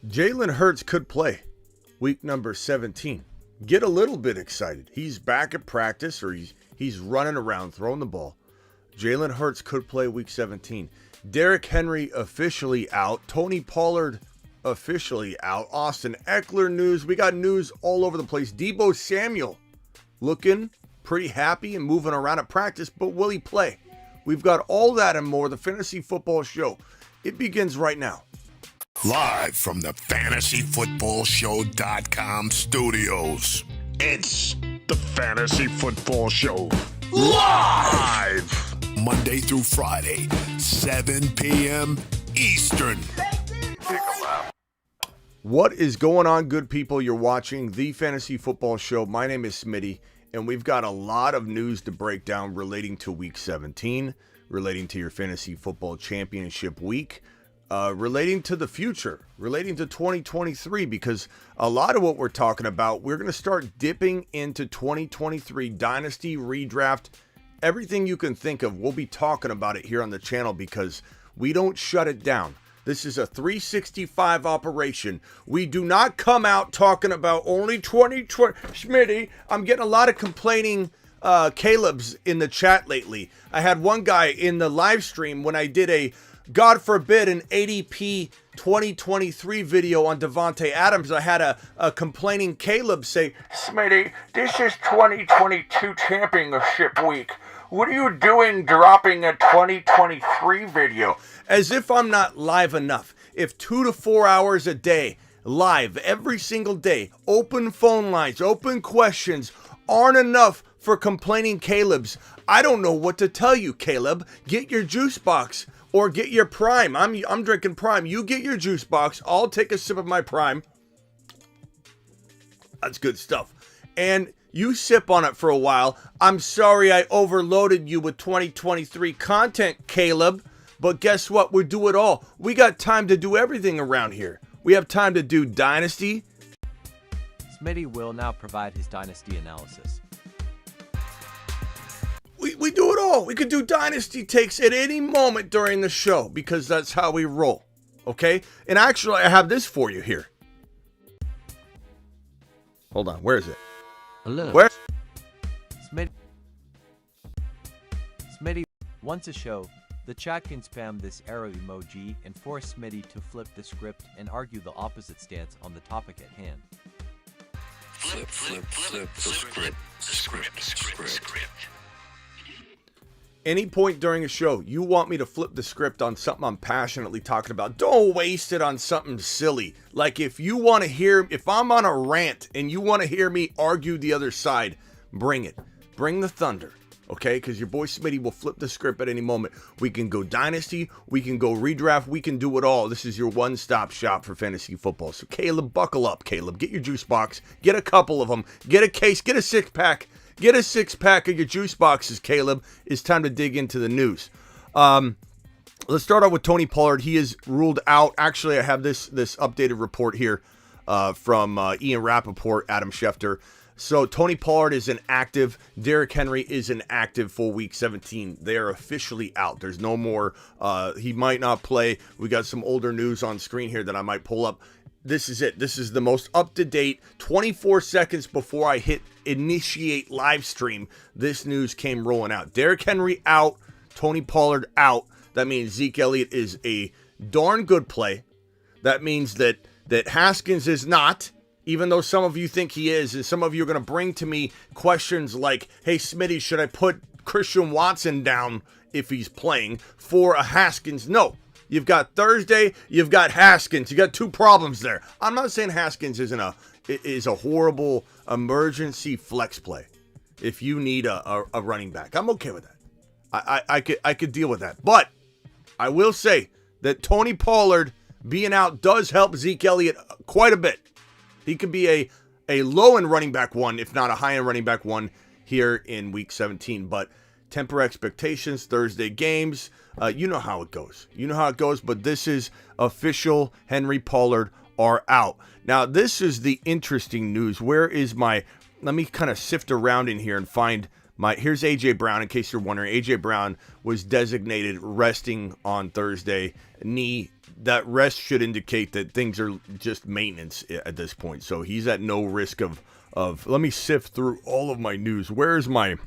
Jalen Hurts could play week number 17. Get a little bit excited. He's back at practice, or he's running around throwing the ball. Jalen Hurts could play week 17. Derrick Henry officially out. Tony Pollard officially out. Austin Eckler news. We got news all over the place. Deebo Samuel looking pretty happy and moving around at practice, but will he play? We've got all that and more. The Fantasy Football Show. It begins right now. Live from the FantasyFootballShow.com studios. It's the Fantasy Football Show. Live! Monday through Friday, 7 p.m. Eastern. What is going on, good people? You're watching the Fantasy Football Show. My name is Smitty, and we've got a lot of news to break down relating to Week 17, relating to your Fantasy Football Championship week, relating to the future, relating to 2023, because a lot of what we're talking about, we're going to start dipping into 2023 Dynasty, Redraft, everything you can think of. We'll be talking about it here on the channel because we don't shut it down. This is a 365 operation. We do not come out talking about only 2020. Smitty, I'm getting a lot of complaining Caleb's in the chat lately. I had one guy in the live stream when I did a, God forbid, an ADP 2023 video on Devontae Adams. I had a complaining Caleb say, Smitty, this is 2022 championship week. What are you doing dropping a 2023 video? As if I'm not live enough. If 2 to 4 hours a day, live every single day, open phone lines, open questions aren't enough for complaining Caleb's, I don't know what to tell you, Caleb. Get your juice box or get your Prime. I'm drinking Prime. You get your juice box. I'll take a sip of my Prime. That's good stuff. And you sip on it for a while. I'm sorry I overloaded you with 2023 content, Caleb. But guess what? We do it all. We got time to do everything around here. We have time to do Dynasty. Smitty will now provide his Dynasty analysis. We do it all. We could do Dynasty takes at any moment during the show because that's how we roll. Okay? And actually, I have this for you here. Hold on. Where is it? Hello. Where? Smitty wants a show. The chat can spam this arrow emoji and force Smitty to flip the script and argue the opposite stance on the topic at hand. Flip the script. Any point during a show, you want me to flip the script on something I'm passionately talking about, don't waste it on something silly. Like if you want to hear, if I'm on a rant and you want to hear me argue the other side, bring it. Bring the thunder, okay? Because your boy Smitty will flip the script at any moment. We can go Dynasty, we can go Redraft, we can do it all. This is your one-stop shop for fantasy football. So Caleb, buckle up, Caleb. Get your juice box. Get a couple of them. Get a case. Get a six-pack. Get a six-pack of your juice boxes, Caleb. It's time to dig into the news. Let's start out with Tony Pollard. He is ruled out. Actually, I have this updated report here from Ian Rappaport, Adam Schefter. So Tony Pollard is inactive. Derrick Henry is inactive for Week 17. They are officially out. There's no more. He might not play. We got some older news on screen here that I might pull up. This is it. This is the most up-to-date 24 seconds before I hit initiate live stream. This news came rolling out. Derrick Henry out. Tony Pollard out. That means Zeke Elliott is a darn good play. That means that Haskins is not, even though some of you think he is, and some of you are going to bring to me questions like, hey, Smitty, should I put Christian Watson down if he's playing for a Haskins? No. You've got Thursday, you've got Haskins. You got two problems there. I'm not saying Haskins is a horrible emergency flex play if you need a running back. I'm okay with that. I could deal with that. But I will say that Tony Pollard being out does help Zeke Elliott quite a bit. He could be a low-end running back one, if not a high-end running back one here in Week 17. But temper expectations, Thursday games. You know how it goes. You know how it goes, but this is official. Henry Pollard are out. Now, this is the interesting news. Where is my, let me kind of sift around in here and find here's A.J. Brown, in case you're wondering. A.J. Brown was designated resting on Thursday, knee that rest should indicate that things are just maintenance at this point. So he's at no risk of let me sift through all of my news. Where's my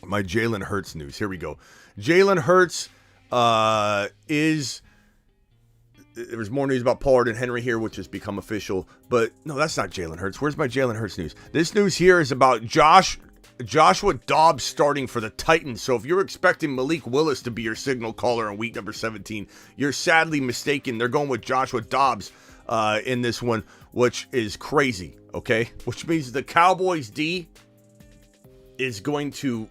Jalen Hurts news? Here we go. Jalen Hurts there was more news about Pollard and Henry here, which has become official. But no, that's not Jalen Hurts. Where's my Jalen Hurts news? This news here is about Joshua Dobbs starting for the Titans. So if you're expecting Malik Willis to be your signal caller in week number 17, you're sadly mistaken. They're going with Joshua Dobbs in this one, which is crazy, okay? Which means the Cowboys D is going to...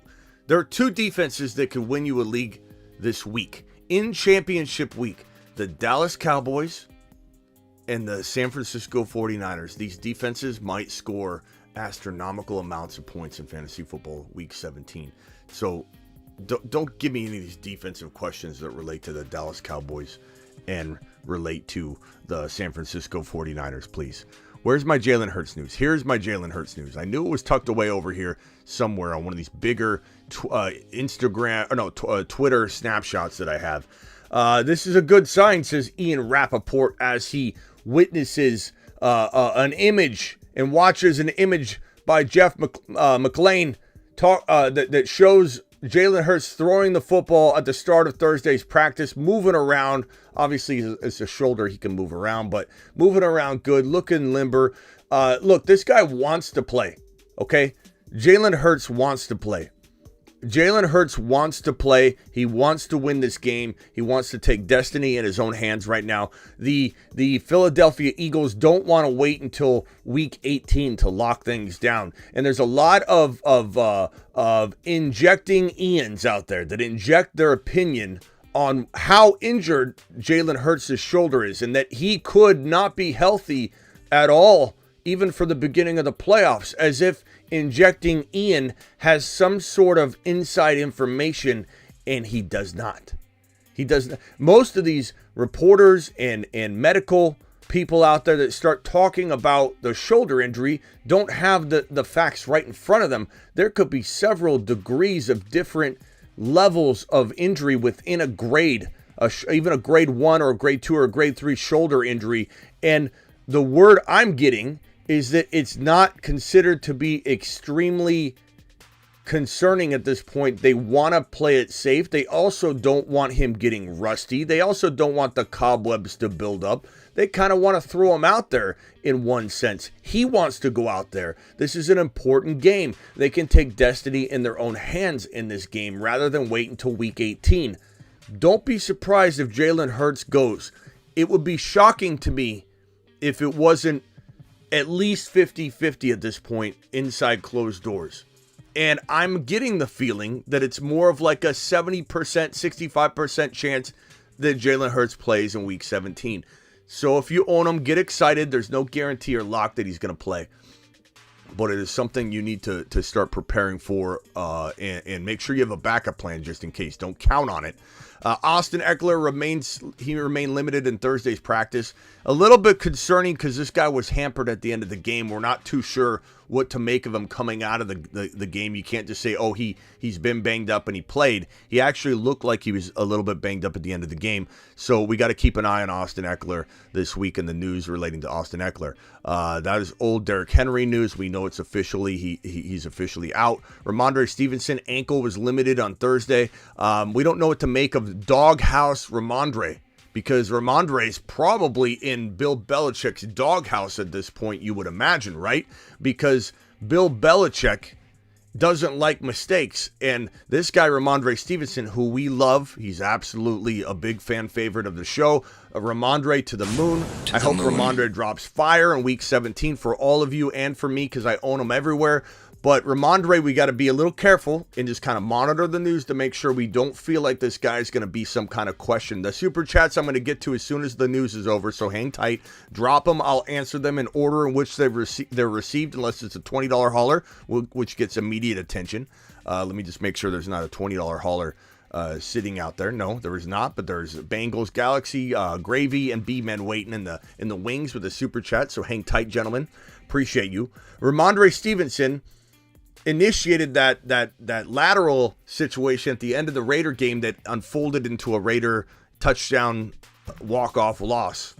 There are two defenses that could win you a league this week. In championship week, the Dallas Cowboys and the San Francisco 49ers. These defenses might score astronomical amounts of points in fantasy football week 17. So don't give me any of these defensive questions that relate to the Dallas Cowboys and relate to the San Francisco 49ers, please. Where's my Jalen Hurts news? Here's my Jalen Hurts news. I knew it was tucked away over here somewhere on one of these bigger Twitter snapshots that I have. This is a good sign, says Ian Rappaport, as he witnesses an image and watches an image by Jeff McLean that shows Jalen Hurts throwing the football at the start of Thursday's practice, moving around. Obviously, it's a shoulder, he can move around, but moving around good, looking limber. Look, this guy wants to play, okay? Jalen Hurts wants to play. Jalen Hurts wants to play. He wants to win this game. He wants to take destiny in his own hands right now. The Philadelphia Eagles don't want to wait until week 18 to lock things down. And there's a lot of injecting Ians out there that inject their opinion on how injured Jalen Hurts' shoulder is and that he could not be healthy at all, even for the beginning of the playoffs, as if injecting Ian has some sort of inside information, and he does not. He does not. Most of these reporters and medical people out there that start talking about the shoulder injury don't have the facts right in front of them. There could be several degrees of different levels of injury within a grade, even a grade 1 or a grade 2 or a grade 3 shoulder injury. And the word I'm getting is that it's not considered to be extremely concerning at this point. They want to play it safe. They also don't want him getting rusty. They also don't want the cobwebs to build up. They kind of want to throw him out there in one sense. He wants to go out there. This is an important game. They can take destiny in their own hands in this game rather than wait until week 18. Don't be surprised if Jalen Hurts goes. It would be shocking to me if it wasn't at least 50-50 at this point inside closed doors. And I'm getting the feeling that it's more of like a 70%, 65% chance that Jalen Hurts plays in week 17. So if you own him, get excited. There's no guarantee or lock that he's going to play. But it is something you need to start preparing for and make sure you have a backup plan just in case. Don't count on it. Austin Eckler remained limited in Thursday's practice. A little bit concerning because this guy was hampered at the end of the game. We're not too sure what to make of him coming out of the game. You can't just say, oh, he's been banged up and he played. He actually looked like he was a little bit banged up at the end of the game. So we got to keep an eye on Austin Eckler this week in the news relating to Austin Eckler. That is old Derrick Henry news. We know it's officially, he's officially out. Rhamondre Stevenson ankle was limited on Thursday. We don't know what to make of doghouse Rhamondre, because Rhamondre is probably in Bill Belichick's doghouse at this point, you would imagine, right? Because Bill Belichick doesn't like mistakes. And this guy, Rhamondre Stevenson, who we love, he's absolutely a big fan favorite of the show. Rhamondre to the moon. I hope Rhamondre drops fire in week 17 for all of you and for me, because I own him everywhere. But Rhamondre, we got to be a little careful and just kind of monitor the news to make sure we don't feel like this guy is going to be some kind of question. The super chats I'm going to get to as soon as the news is over, so hang tight. Drop them. I'll answer them in order in which they're received, unless it's a $20 hauler, which gets immediate attention. Let me just make sure there's not a $20 hauler sitting out there. No, there is not, but there's Bengals, Galaxy, Gravy, and B-Men waiting in the wings with the super chat, so hang tight, gentlemen. Appreciate you. Rhamondre Stevenson initiated that lateral situation at the end of the Raider game that unfolded into a Raider touchdown walk-off loss,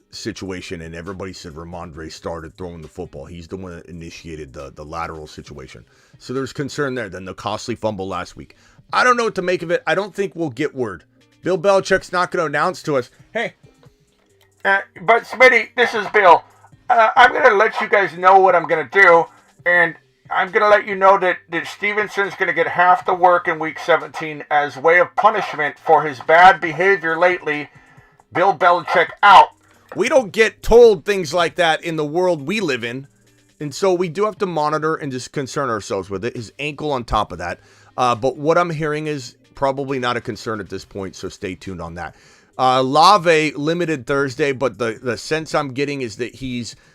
situation, and everybody said Rhamondre started throwing the football. He's the one that initiated the lateral situation. So there's concern there. Then the costly fumble last week. I don't know what to make of it. I don't think we'll get word. Bill Belichick's not going to announce to us, hey, but Smitty, this is Bill. I'm going to let you guys know what I'm going to do, and I'm going to let you know that Stevenson's going to get half the work in Week 17 as way of punishment for his bad behavior lately. Bill Belichick out. We don't get told things like that in the world we live in, and so we do have to monitor and just concern ourselves with it. His ankle on top of that. But what I'm hearing is probably not a concern at this point, so stay tuned on that. Lave limited Thursday, but the sense I'm getting is that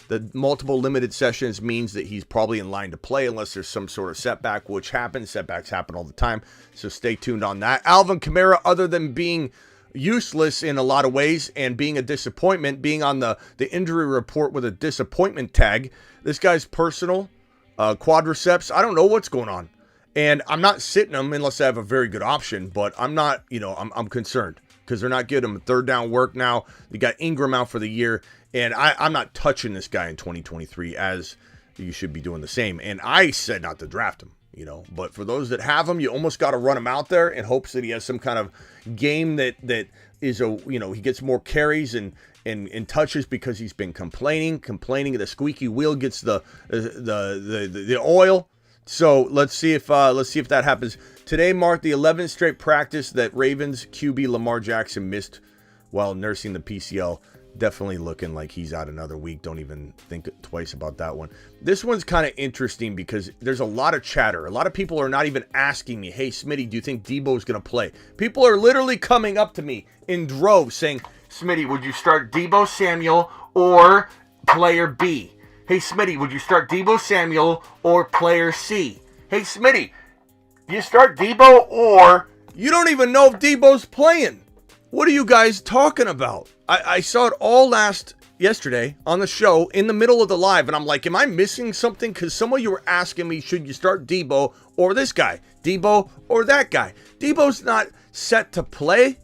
the multiple limited sessions means that he's probably in line to play unless there's some sort of setback, which happens. Setbacks happen all the time, so stay tuned on that. Alvin Kamara, other than being useless in a lot of ways and being a disappointment, being on the injury report with a disappointment tag, this guy's personal quadriceps, I don't know what's going on. And I'm not sitting him unless I have a very good option, but I'm not, I'm concerned because they're not giving him third down work now. They got Ingram out for the year, and I'm not touching this guy in 2023, as you should be doing the same. And I said not to draft him, but for those that have him, you almost got to run him out there in hopes that he has some kind of game that is he gets more carries and touches because he's been complaining. The squeaky wheel gets the oil. So let's see if that happens. Today marked the 11th straight practice that Ravens QB Lamar Jackson missed while nursing the PCL. Definitely looking like he's out another week. Don't even think twice about that one. This one's kind of interesting because there's a lot of chatter. A lot of people are not even asking me, hey, Smitty, do you think Deebo's going to play? People are literally coming up to me in droves saying, Smitty, would you start Deebo Samuel or player B? Hey, Smitty, would you start Deebo Samuel or player C? Hey, Smitty, do you start Deebo or... You don't even know if Deebo's playing. What are you guys talking about? I saw it all yesterday on the show in the middle of the live, and I'm like, am I missing something? Because some of you were asking me, should you start Deebo or this guy? Deebo or that guy? Deebo's not set to play.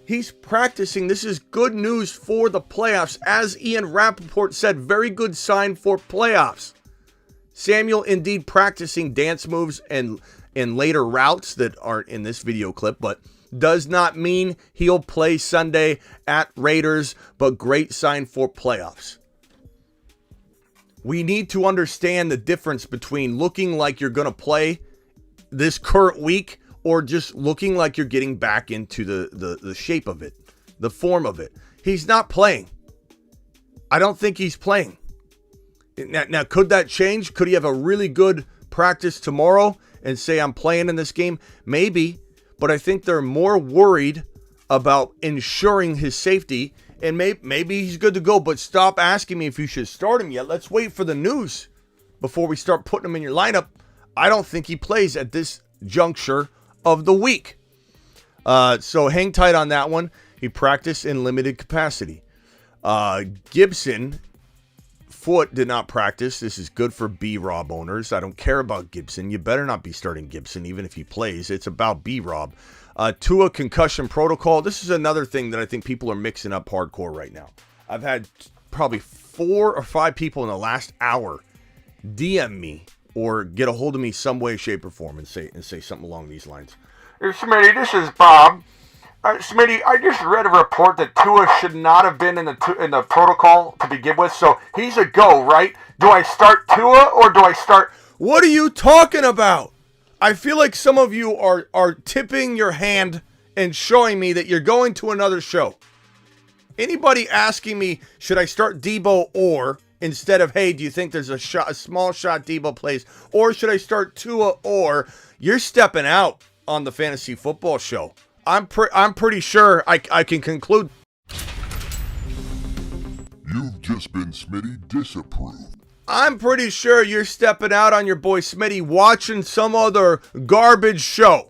He's practicing. This is good news for the playoffs. As Ian Rappaport said, very good sign for playoffs. Samuel indeed practicing dance moves and later routes that aren't in this video clip, but does not mean he'll play Sunday at Raiders, but great sign for playoffs. We need to understand the difference between looking like you're going to play this current week or just looking like you're getting back into the shape of it, the form of it. He's not playing. I don't think he's playing. Now, could that change? Could he have a really good practice tomorrow and say, I'm playing in this game? Maybe. But I think they're more worried about ensuring his safety, and maybe he's good to go, but stop asking me if you should start him yet. Let's wait for the news before we start putting him in your lineup. I don't think he plays at this juncture of the week. So hang tight on that one. He practiced in limited capacity. Gibson foot did not practice. This is good for B-Rob owners. I don't care about Gibson. You better not be starting Gibson, even if he plays. It's about B-Rob. Tua concussion protocol. This is another thing that I think people are mixing up hardcore right now. I've had probably 4 or 5 people in the last hour DM me or get a hold of me some way, shape, or form and say something along these lines. Hey, Smitty, this is Bob. Smitty, I just read a report that Tua should not have been in the protocol to begin with, so he's a go, right? Do I start Tua or do I start... What are you talking about? I feel like some of you are tipping your hand and showing me that you're going to another show. Anybody asking me, should I start Deebo or, instead of, hey, do you think there's a small shot Deebo plays, or should I start Tua or, you're stepping out on the fantasy football show. I'm pretty sure I can conclude. You've just been Smitty disapproved. I'm pretty sure you're stepping out on your boy Smitty watching some other garbage show.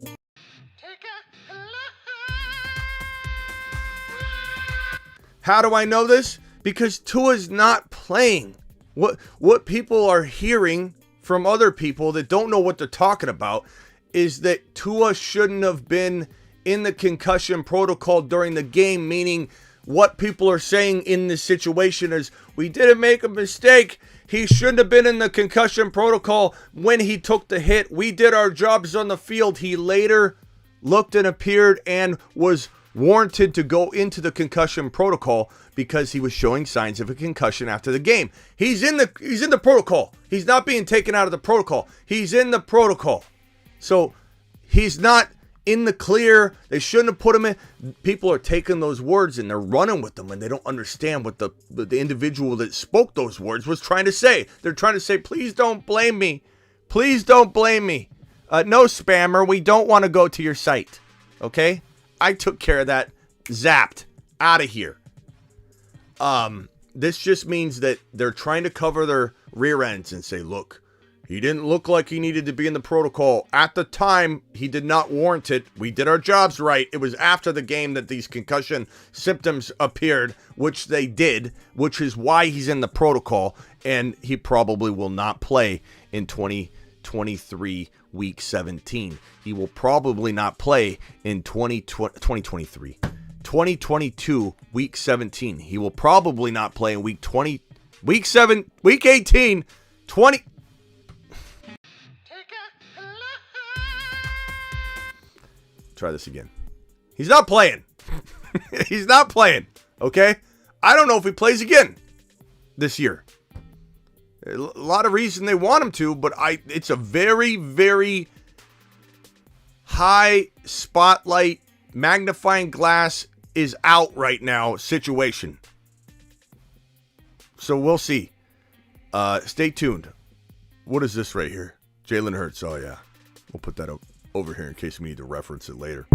How do I know this? Because Tua's not playing. What people are hearing from other people that don't know what they're talking about is that Tua shouldn't have been in the concussion protocol during the game, meaning what people are saying in this situation is we didn't make a mistake. He shouldn't have been in the concussion protocol when he took the hit. We did our jobs on the field. He later looked and appeared and was warranted to go into the concussion protocol because he was showing signs of a concussion after the game. He's in the protocol. He's not being taken out of the protocol. He's in the protocol. So he's not in the clear. They shouldn't have put him in. People are taking those words and they're running with them, and they don't understand what the individual that spoke those words was trying to say. They're trying to say, please don't blame me. Please don't blame me. No, spammer, we don't want to go to your site. Okay? I took care of that. Zapped. Out of here. This just means that they're trying to cover their rear ends and say, look, he didn't look like he needed to be in the protocol. At the time, he did not warrant it. We did our jobs right. It was after the game that these concussion symptoms appeared, which they did, which is why he's in the protocol, and he probably will not play in 2023 week 17. He will probably not play in 2023. 2022 week 17. He will probably not play in week 18, 20. Try this again. He's not playing. He's not playing. Okay? I don't know if he plays again this year. A lot of reason they want him to, but it's a very, very high spotlight, magnifying glass is out right now situation. So we'll see. Stay tuned. What is this right here? Jalen Hurts. Oh, yeah. We'll put that over here in case we need to reference it later.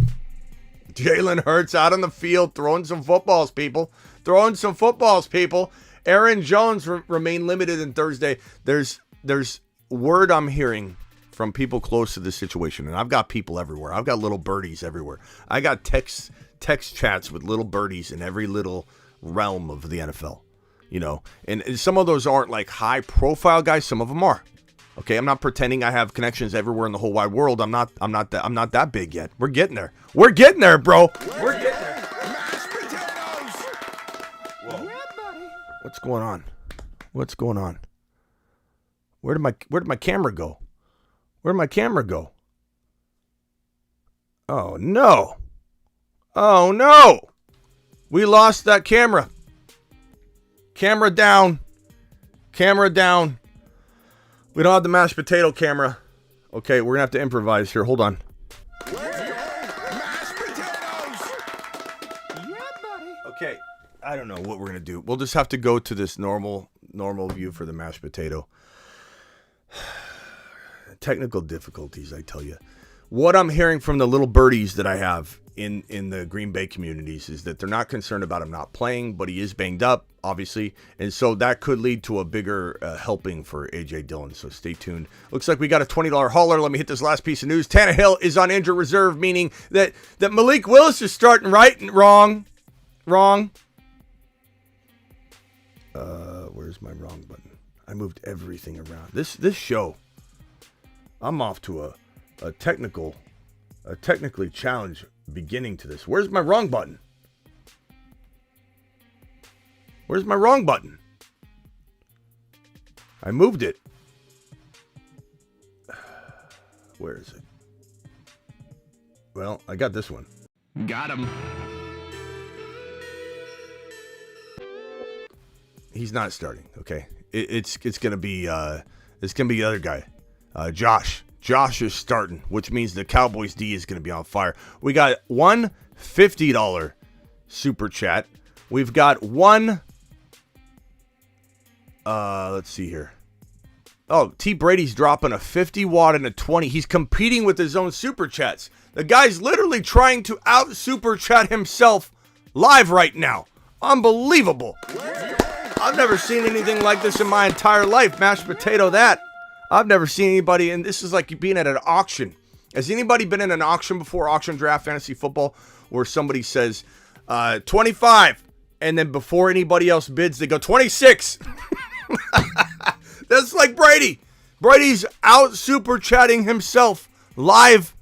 Jalen Hurts out on the field throwing some footballs, people. Throwing some footballs, people. Aaron Jones remain limited in Thursday. There's word I'm hearing from people close to this situation, and I've got people everywhere. I've got little birdies everywhere. I got text chats with little birdies in every little realm of the NFL, you know. And some of those aren't like high profile guys. Some of them are. Okay, I'm not pretending I have connections everywhere in the whole wide world. I'm not that big yet. We're getting there. We're getting there, bro. We're getting there. Mashed potatoes. Whoa. Yeah, buddy. What's going on? What's going on? Where did my camera go? Where did my camera go? Oh no. Oh no. We lost that camera. Camera down. Camera down. We don't have the mashed potato camera. Okay, we're going to have to improvise here. Hold on. Mashed potatoes. Yeah, buddy. Okay, I don't know what we're going to do. We'll just have to go to this normal view for the mashed potato. Technical difficulties, I tell you. What I'm hearing from the little birdies that I have in the Green Bay communities is that they're not concerned about him not playing, but he is banged up, obviously. And so that could lead to a bigger helping for A.J. Dillon. So stay tuned. Looks like we got a $20 hauler. Let me hit this last piece of news. Tannehill is on injured reserve, meaning that Malik Willis is starting right and wrong. Wrong. Where's my wrong button? I moved everything around. This show, I'm off to a technically challenged beginning to this. Where's my wrong button? Where's my wrong button? I moved it. Where is it? Well, I got this one. Got him. He's not starting. Okay, it's gonna be the other guy, Josh. Josh is starting, which means the Cowboys D is going to be on fire. We got one $50 super chat. We've got one. Let's see here. Oh, T. Brady's dropping a 50 watt and a 20. He's competing with his own super chats. The guy's literally trying to out super chat himself live right now. Unbelievable. I've never seen anything like this in my entire life. Mashed potato that. I've never seen anybody, and this is like being at an auction. Has anybody been in an auction before, auction draft fantasy football, where somebody says 25, and then before anybody else bids, they go 26. That's like Brady. Brady's out super chatting himself live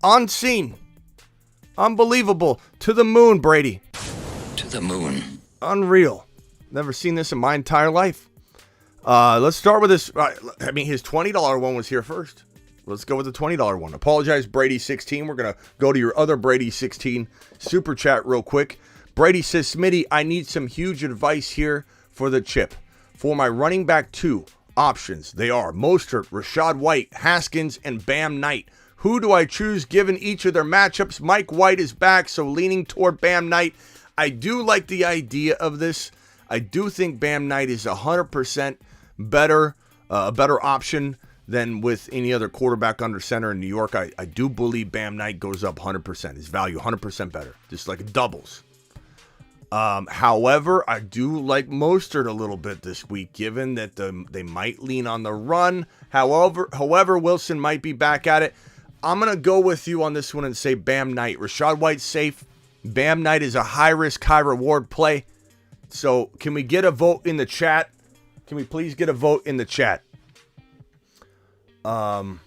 on scene. Unbelievable. To the moon, Brady. To the moon. Unreal. Never seen this in my entire life. Let's start with this. I mean, his $20 one was here first. Let's go with the $20 one. Apologize, Brady16. We're going to go to your other Brady16 super chat real quick. Brady says, Smitty, I need some huge advice here for the chip. For my running back 2 options, they are Mostert, Rashad White, Haskins, and Bam Knight. Who do I choose given each of their matchups? Mike White is back, so leaning toward Bam Knight. I do like the idea of this. I do think Bam Knight is 100% better, a better option than with any other quarterback under center in New York. I do believe Bam Knight goes up 100%. His value 100% better, just like it doubles. However, I do like Mostert a little bit this week, given that they might lean on the run. However, Wilson might be back at it. I'm going to go with you on this one and say Bam Knight. Rashad White's safe. Bam Knight is a high-risk, high-reward play. So can we get a vote in the chat? Can we please get a vote in the chat? $50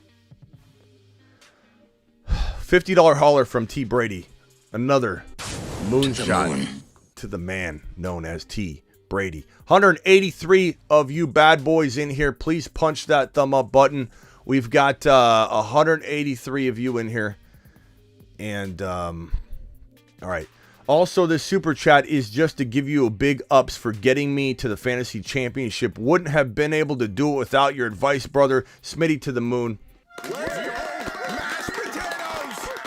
hauler from T. Brady. Another moonshot to the man known as T. Brady. 183 of you bad boys in here. Please punch that thumb up button. We've got 183 of you in here. And, all right. Also, this super chat is just to give you a big ups for getting me to the fantasy championship. Wouldn't have been able to do it without your advice, brother. Smitty to the moon.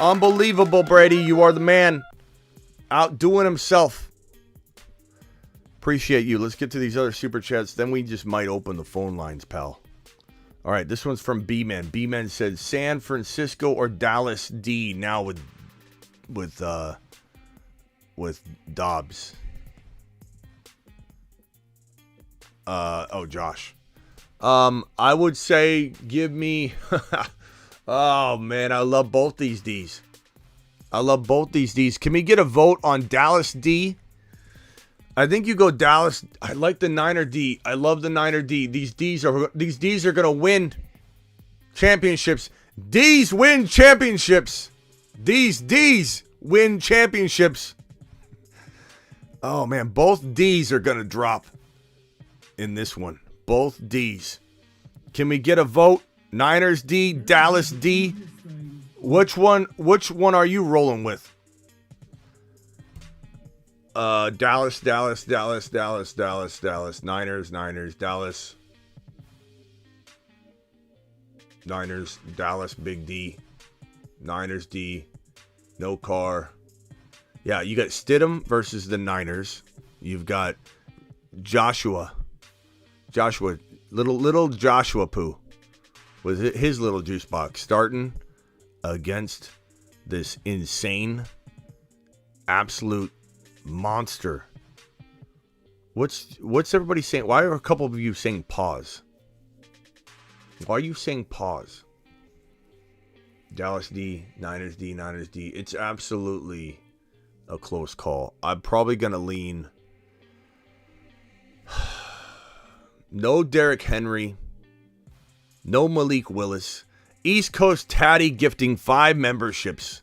Unbelievable, Brady. You are the man. Outdoing himself. Appreciate you. Let's get to these other super chats. Then we just might open the phone lines, pal. All right, this one's from B-Man. B-Man said San Francisco or Dallas D now with Dobbs. Josh. I would say give me oh man, I love both these D's. Can we get a vote on Dallas D? I think you go Dallas. I like the Niner D. I love the Niner D. These D's are going to win championships. D's win championships. These D's win championships. Oh, man. Both D's are going to drop in this one. Both D's. Can we get a vote? Niners D, Dallas D. Which one are you rolling with? Dallas, Niners, Dallas. Niners, Dallas, Big D. Niners D. No car. Yeah, you got Stidham versus the Niners. You've got Joshua, little Joshua Poo, with his little juice box starting against this insane, absolute monster. What's everybody saying? Why are a couple of you saying pause? Why are you saying pause? Dallas D, Niners D. It's absolutely a close call. I'm probably going to lean. No Derrick Henry. No Malik Willis. East Coast Tatty gifting 5 memberships.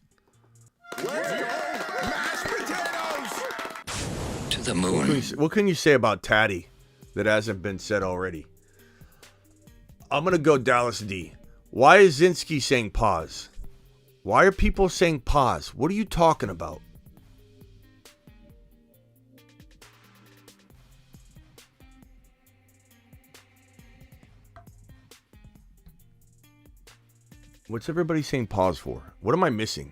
To the moon. What can you say about Tatty that hasn't been said already? I'm going to go Dallas D. Why is Zinski saying pause? Why are people saying pause? What are you talking about? What's everybody saying pause for? What am I missing?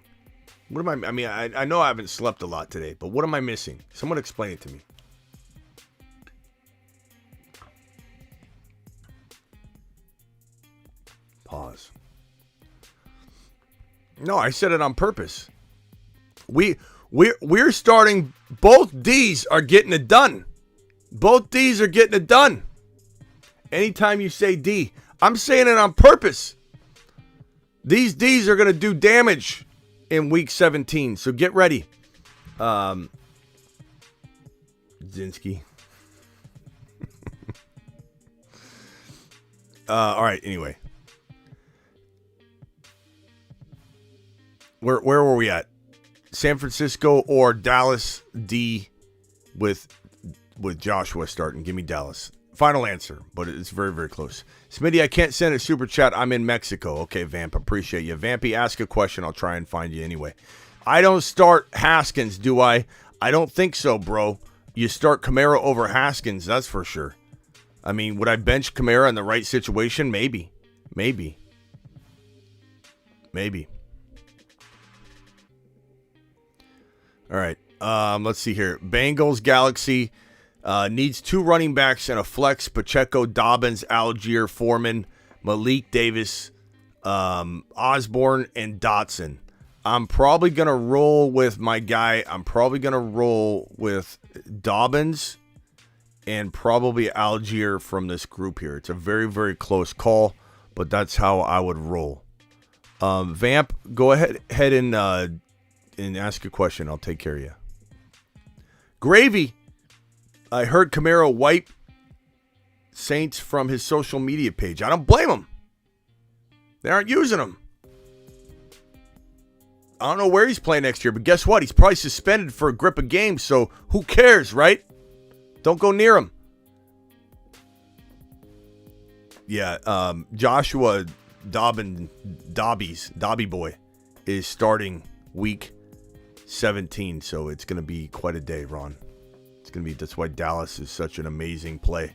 I mean, I know I haven't slept a lot today, but what am I missing? Someone explain it to me. Pause. No, I said it on purpose. We're starting. Both D's are getting it done. Both D's are getting it done. Anytime you say D, I'm saying it on purpose. These D's are going to do damage in week 17, so get ready. Zinski. All right, anyway. Where were we at? San Francisco or Dallas D with Joshua starting. Give me Dallas. Final answer, but it's very, very close. Smitty, I can't send a super chat. I'm in Mexico. Okay, Vamp, appreciate you. Vampy, ask a question. I'll try and find you anyway. I don't start Haskins, do I? I don't think so, bro. You start Kamara over Haskins, that's for sure. I mean, would I bench Kamara in the right situation? Maybe. All right, let's see here. Bengals, Galaxy needs 2 running backs and a flex. Pacheco, Dobbins, Algier, Foreman, Malik Davis, Osborne, and Dotson. I'm probably going to roll with my guy. I'm probably going to roll with Dobbins and probably Algier from this group here. It's a very, very close call, but that's how I would roll. Vamp, go ahead and ask a question. I'll take care of you. Gravy. I heard Kamara wipe Saints from his social media page. I don't blame him. They aren't using him. I don't know where he's playing next year, but guess what? He's probably suspended for a grip of games, so who cares, right? Don't go near him. Yeah, Joshua Dobby Boy is starting week 17, so it's going to be quite a day, Ron. It's going to be, that's why Dallas is such an amazing play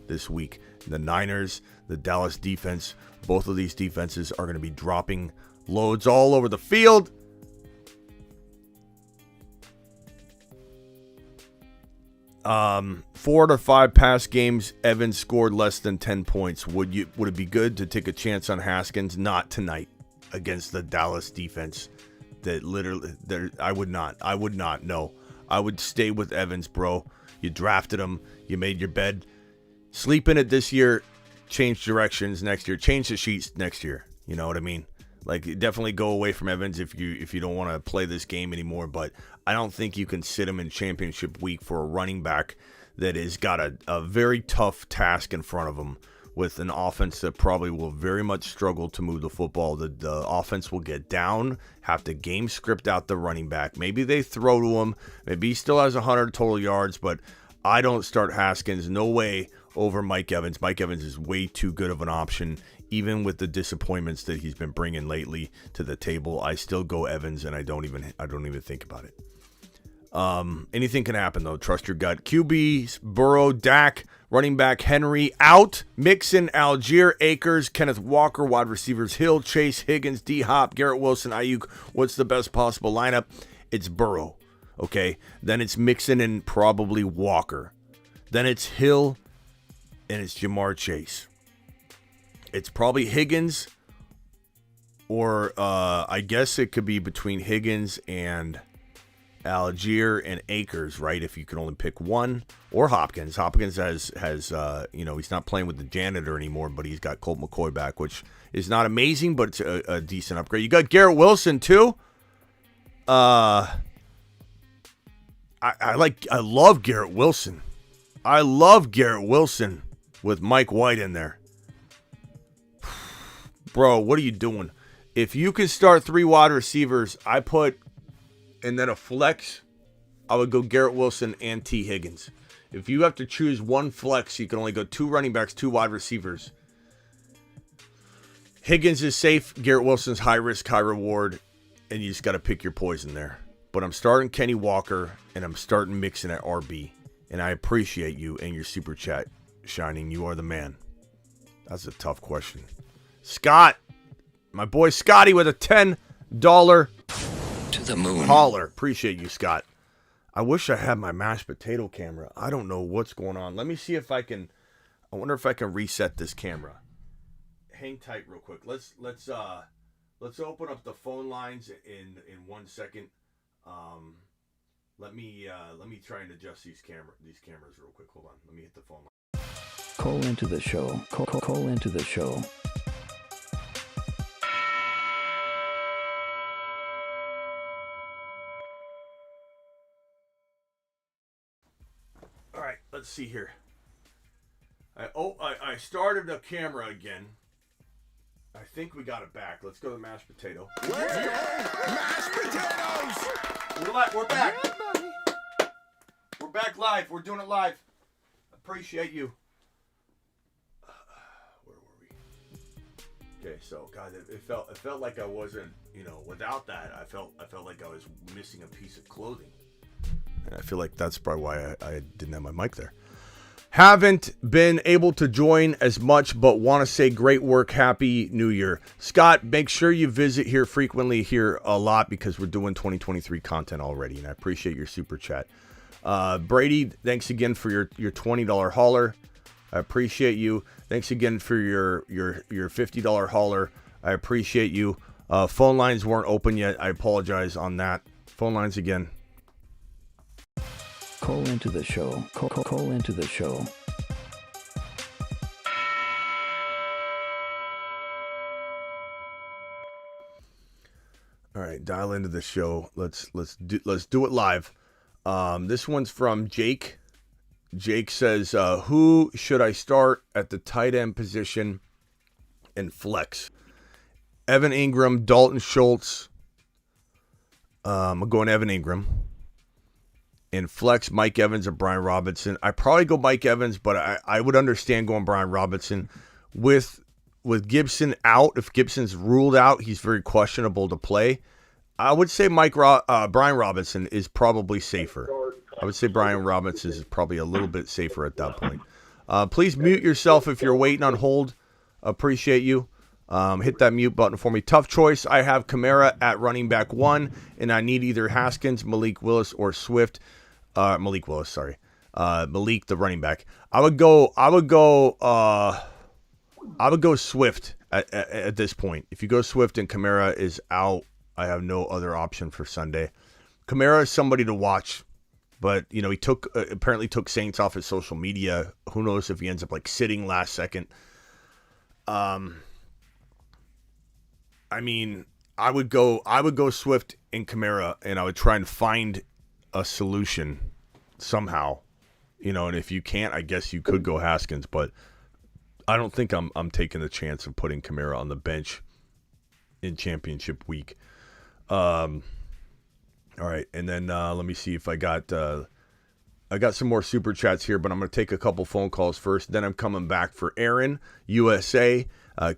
this week. The Niners, the Dallas defense, both of these defenses are going to be dropping loads all over the field. Four to 5 pass games, Evans scored less than 10 points. Would it be good to take a chance on Haskins? Not tonight against the Dallas defense. That literally, I would not. No, I would stay with Evans, bro. You drafted him. You made your bed. Sleep in it this year. Change directions next year. Change the sheets next year. You know what I mean? Like, definitely go away from Evans if you don't want to play this game anymore. But I don't think you can sit him in championship week for a running back that has got a very tough task in front of him with an offense that probably will very much struggle to move the football. The offense will get down, have to game script out the running back. Maybe they throw to him. Maybe he still has 100 total yards, but I don't start Haskins. No way over Mike Evans. Mike Evans is way too good of an option. Even with the disappointments that he's been bringing lately to the table, I still go Evans, and I don't even think about it. Anything can happen, though. Trust your gut. QB, Burrow, Dak, running back Henry out. Mixon, Algier, Akers, Kenneth Walker, wide receivers Hill, Chase, Higgins, D-Hop, Garrett Wilson, Ayuk. What's the best possible lineup? It's Burrow, okay? Then it's Mixon and probably Walker. Then it's Hill, and it's Jamar Chase. It's probably Higgins, or I guess it could be between Higgins and Algier and Akers, right? If you can only pick one, or Hopkins. Hopkins has he's not playing with the janitor anymore, but he's got Colt McCoy back, which is not amazing, but it's a decent upgrade. You got Garrett Wilson too. I love Garrett Wilson. I love Garrett Wilson with Mike White in there. Bro, what are you doing? If you can start 3 wide receivers, and then a flex, I would go Garrett Wilson and T. Higgins. If you have to choose one flex, you can only go 2 running backs, 2 wide receivers. Higgins is safe. Garrett Wilson's high risk, high reward, and you just got to pick your poison there. But I'm starting Kenny Walker, and I'm starting Mixon at RB. And I appreciate you and your super chat, Shining. You are the man. That's a tough question. Scott, my boy Scotty with a $10 to the moon. Holler. Appreciate you, Scott. I wish I had my mashed potato camera. I don't know what's going on. Let me see if I can. I wonder if I can reset this camera. Hang tight real quick. Let's open up the phone lines in 1 second. Let me try and adjust these cameras real quick. Hold on. Let me hit the phone line. Call into the show. Call into the show. All right, let's see here. I started the camera again. I think we got it back. Let's go to the mashed potato. Let's go! Mashed potatoes! We're back. We're back live. We're doing it live. Appreciate you. Where were we? Okay, so God, it felt like I wasn't, without that. I felt like I was missing a piece of clothing. And I feel like that's probably why I didn't have my mic there. Haven't been able to join as much, but want to say great work. Happy New Year. Scott, make sure you visit here frequently here a lot because we're doing 2023 content already, and I appreciate your super chat. Brady, thanks again for your $20 hauler. I appreciate you. Thanks again for your $50 hauler. I appreciate you. Phone lines weren't open yet. I apologize on that. Phone lines again. Call into the show. Call into the show. All right, dial into the show. Let's do it live. This one's from Jake. Jake says, who should I start at the tight end position and flex? Evan Ingram, Dalton Schultz. I'm going Evan Ingram. In flex, Mike Evans or Brian Robinson. I probably go Mike Evans, but I would understand going Brian Robinson. With Gibson out, if Gibson's ruled out, he's very questionable to play. I would say Brian Robinson is probably safer. I would say Brian Robinson is probably a little bit safer at that point. Please mute yourself if you're waiting on hold. Appreciate you. Hit that mute button for me. Tough choice. I have Kamara at running back 1, and I need either Haskins, Malik Willis, or Swift. Malik Willis, sorry. Malik, the running back. I would go Swift at this point. If you go Swift and Kamara is out, I have no other option for Sunday. Kamara is somebody to watch, but he apparently took Saints off his social media. Who knows if he ends up sitting last second. I would go Swift and Kamara, and I would try and find a solution somehow, and if you can't, I guess you could go Haskins, but I don't think I'm taking the chance of putting Kamara on the bench in championship week. All right, and then let me see if I got some more super chats here, but I'm going to take a couple phone calls first. Then I'm coming back for Aaron, USA,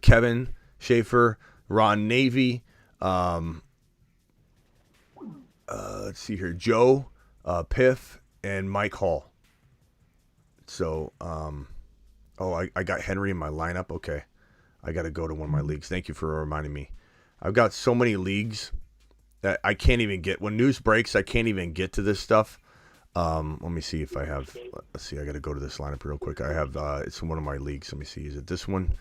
Kevin Schaefer, Ron Navy. Let's see here, Joe, Piff, and Mike Hall. So, I got Henry in my lineup. Okay, I got to go to one of my leagues. Thank you for reminding me. I've got so many leagues that I can't even get. When news breaks, I can't even get to this stuff. Let me see if I have. Let's see. I got to go to this lineup real quick. I have. It's in one of my leagues. Let me see. Is it this one?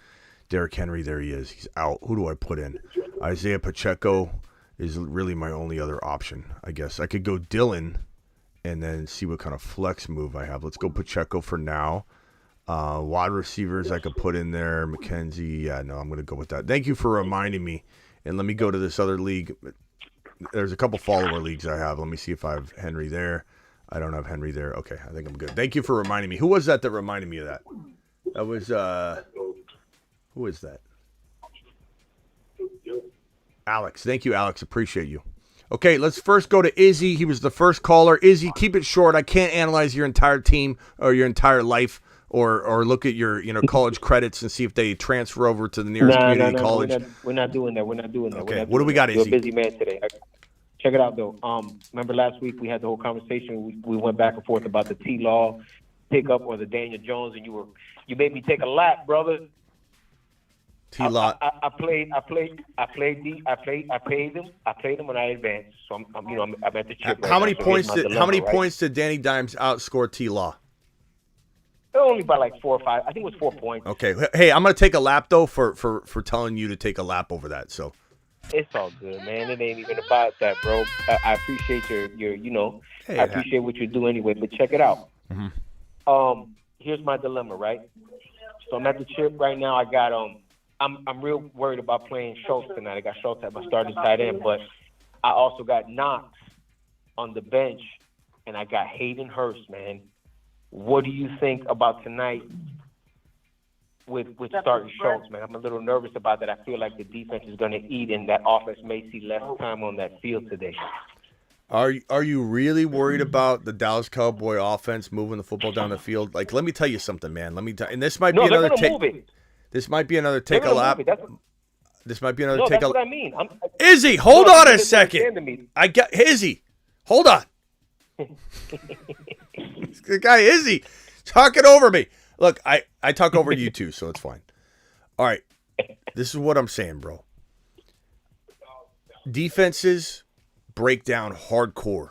Derrick Henry. There he is. He's out. Who do I put in? Isaiah Pacheco is really my only other option. I guess I could go Dylan, and then see what kind of flex move I have. Let's go Pacheco for now. Wide receivers I could put in there. McKenzie. Yeah, no, I'm going to go with that. Thank you for reminding me. And let me go to this other league. There's a couple follower leagues I have. Let me see if I have Henry there. I don't have Henry there. Okay, I think I'm good. Thank you for reminding me. Who was that reminded me of that? That was, who is that? Alex. Thank you, Alex. Appreciate you. Okay, let's first go to Izzy. He was the first caller. Izzy, keep it short. I can't analyze your entire team or your entire life or look at your college credits and see if they transfer over to the nearest community college. We're not doing that. Okay, what do we got, Izzy? You're a busy man today. Check it out, though. Remember last week we had the whole conversation. We went back and forth about the T-Law pickup or the Daniel Jones, and you made me take a lap, brother. T-Law. I paid them when I advanced. So I'm at the chip. How many points did Danny Dimes outscore T-Law? Only by 4 or 5. I think it was 4 points. Okay. Hey, I'm gonna take a lap though for telling you to take a lap over that. So it's all good, man. It ain't even about that, bro. I appreciate your I appreciate what you do anyway. But check it out. Mm-hmm. Here's my dilemma, right? So I'm at the chip right now. I got I'm real worried about playing Schultz tonight. I got Schultz at my starting tight end, but I also got Knox on the bench, and I got Hayden Hurst, man. What do you think about tonight with starting Schultz, man? I'm a little nervous about that. I feel like the defense is going to eat, and that offense may see less time on that field today. Are you really worried about the Dallas Cowboy offense moving the football down the field? Like, let me tell you something, man. And this might be another take. This might be another take a lap. This might be another take a lap. That's what I mean. Izzy, hold on a second. I got Izzy. Hold on. The guy Izzy talking over me. Look, I talk over you too, so it's fine. All right. This is what I'm saying, bro. Defenses break down hardcore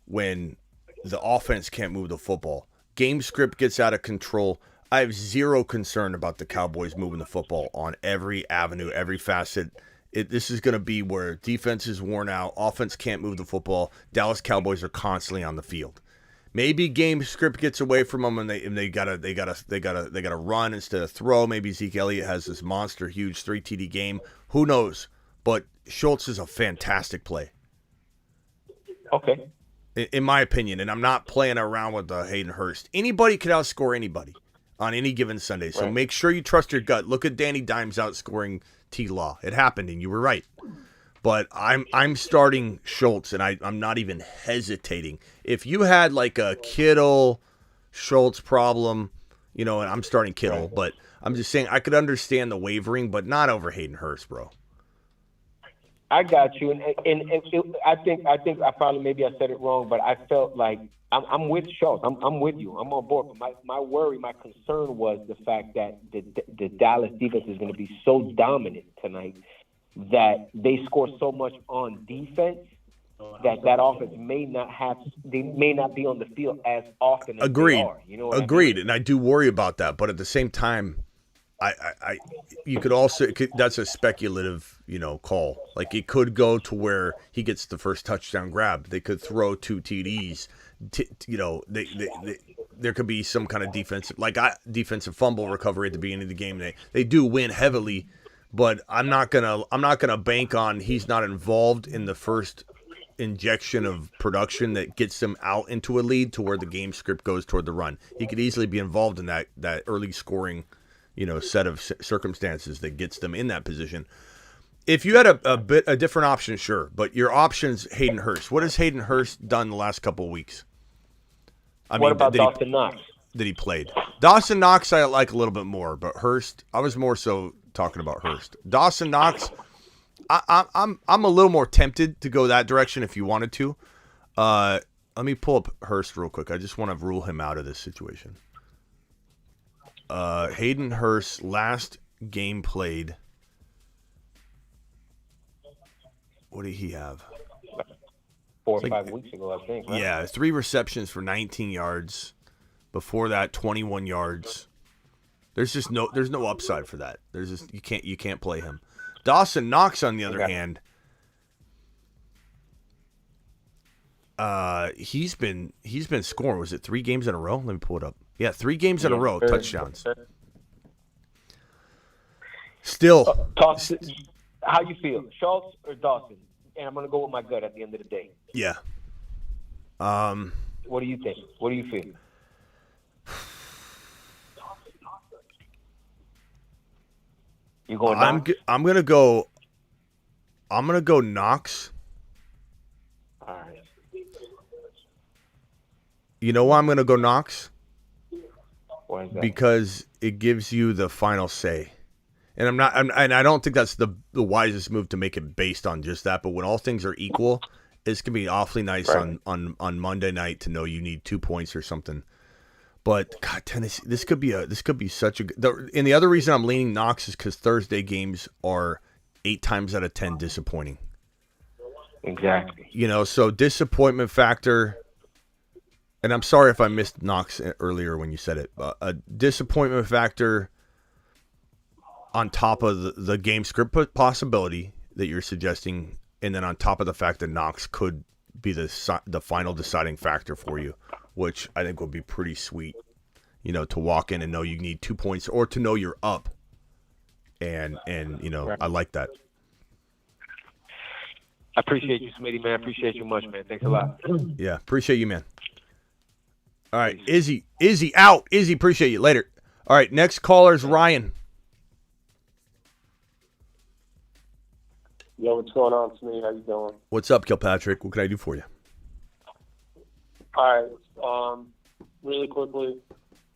when the offense can't move the football. Game script gets out of control. I have zero concern about the Cowboys moving the football on every avenue, every facet. This is going to be where defense is worn out, offense can't move the football. Dallas Cowboys are constantly on the field. Maybe game script gets away from them and they gotta run instead of throw. Maybe Zeke Elliott has this monster huge 3 TD game. Who knows? But Schultz is a fantastic play. Okay. In my opinion, and I'm not playing around with Hayden Hurst. Anybody can outscore anybody on any given Sunday. So make sure you trust your gut. Look at Danny Dimes outscoring T. Law. It happened, and you were right. But I'm starting Schultz, and I'm not even hesitating. If you had like a Kittle Schultz problem, and I'm starting Kittle, but I'm just saying I could understand the wavering, but not over Hayden Hurst, bro. I got you, and I think I probably maybe I said it wrong, but I felt like I'm with Schultz. I'm with you. I'm on board. But my concern was the fact that the Dallas defense is going to be so dominant tonight that they score so much on defense that offense may not be on the field as often as Agreed. they are. Agreed, and I do worry about that. But at the same time, you could also that's a speculative call. Like it could go to where he gets the first touchdown grab. They could throw 2 TDs. There could be some kind of defensive fumble recovery at the beginning of the game. They do win heavily, but I'm not gonna bank on he's not involved in the first injection of production that gets them out into a lead to where the game script goes toward the run. He could easily be involved in that early scoring set of circumstances that gets them in that position. If you had a different option, sure, but your option's Hayden Hurst. What has Hayden Hurst done the last couple of weeks? What about Dawson Knox? That he played. Dawson Knox I like a little bit more, but Hurst, I was more so talking about Hurst. Dawson Knox, I'm a little more tempted to go that direction if you wanted to. Let me pull up Hurst real quick. I just want to rule him out of this situation. Hayden Hurst last game played. What did he have? 4 or 5 weeks ago, I think. Right? Yeah, 3 receptions for 19 yards. Before that, 21 yards. There's no upside for that. You can't play him. Dawson Knox, on the other hand, he's been scoring. Was it 3 games in a row? Let me pull it up. Yeah, 3 games in a row, touchdowns. Still. How you feel, Schultz or Dawson? And I'm going to go with my gut at the end of the day. Yeah. What do you think? What do you feel? You going Knox? I'm going to go Knox. All right. You know why I'm going to go Knox? Why is that? Because it gives you the final say. And I don't think that's the wisest move to make it based on just that. But when all things are equal, it's gonna be awfully nice on Monday night to know you need 2 points or something. But God, Tennessee, this could be such a good. And the other reason I'm leaning Knox is because Thursday games are 8 times out of 10 disappointing. Exactly. So disappointment factor. And I'm sorry if I missed Knox earlier when you said it. A disappointment factor. On top of the game script possibility that you're suggesting, and then on top of the fact that Knox could be the final deciding factor for you, which I think would be pretty sweet, to walk in and know you need 2 points or to know you're up. And I like that. I appreciate you, Smitty, man. I appreciate you much, man. Thanks a lot. Yeah, appreciate you, man. All right, Izzy out. Izzy, appreciate you. Later. All right, next caller is Ryan. Yo, what's going on, Smitty? How you doing? What's up, Kilpatrick? What can I do for you? All right. Really quickly,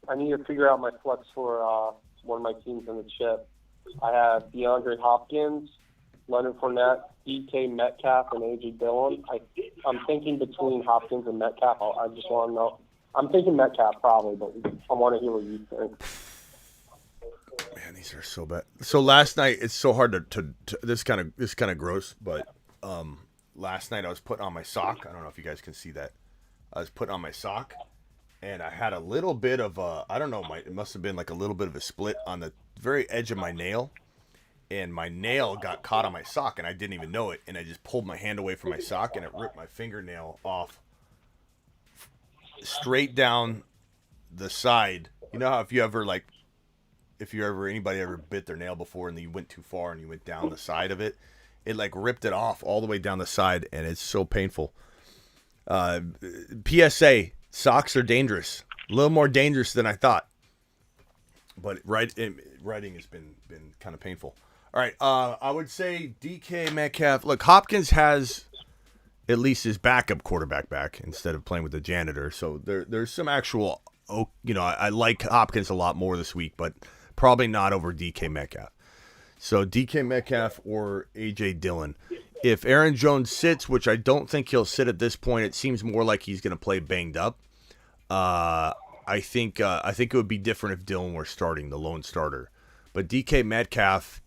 I need to figure out my flex for one of my teams in the chip. I have DeAndre Hopkins, Leonard Fournette, DK Metcalf, and A.J. Dillon. I'm thinking between Hopkins and Metcalf. I just want to know. I'm thinking Metcalf probably, but I want to hear what you think. Man, these are so bad. So last night, it's so hard to this kind of gross, but last night I was putting on my sock. I don't know if you guys can see that. I was putting on my sock, and I had a little bit of I don't know, it must have been like a little bit of a split on the very edge of my nail, and my nail got caught on my sock, and I didn't even know it, and I just pulled my hand away from my sock, and it ripped my fingernail off straight down the side. You know how if anybody ever bit their nail before and then you went too far and you went down the side of it, it like ripped it off all the way down the side, and it's so painful. PSA, socks are dangerous. A little more dangerous than I thought. But writing has been kind of painful. All right, I would say DK Metcalf. Look, Hopkins has at least his backup quarterback back instead of playing with the janitor. So there's some actual, I like Hopkins a lot more this week, but probably not over DK Metcalf. So DK Metcalf or A.J. Dillon. If Aaron Jones sits, which I don't think he'll sit at this point, it seems more like he's going to play banged up. I think it would be different if Dillon were starting, the lone starter. But DK Metcalf,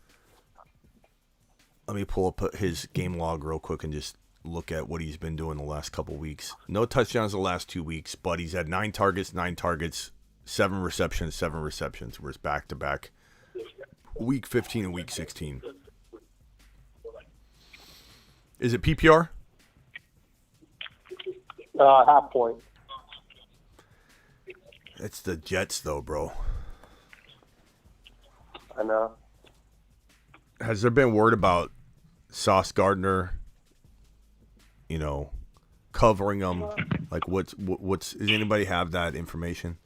let me pull up his game log real quick and just look at what he's been doing the last couple weeks. No touchdowns the last 2 weeks, but he's had 9 targets, 7 receptions, where it's back-to-back week 15 and week 16. Is it PPR? Half point. It's the Jets, though, bro. I know. Has there been word about Sauce Gardner, covering them? Like, what's? Does anybody have that information?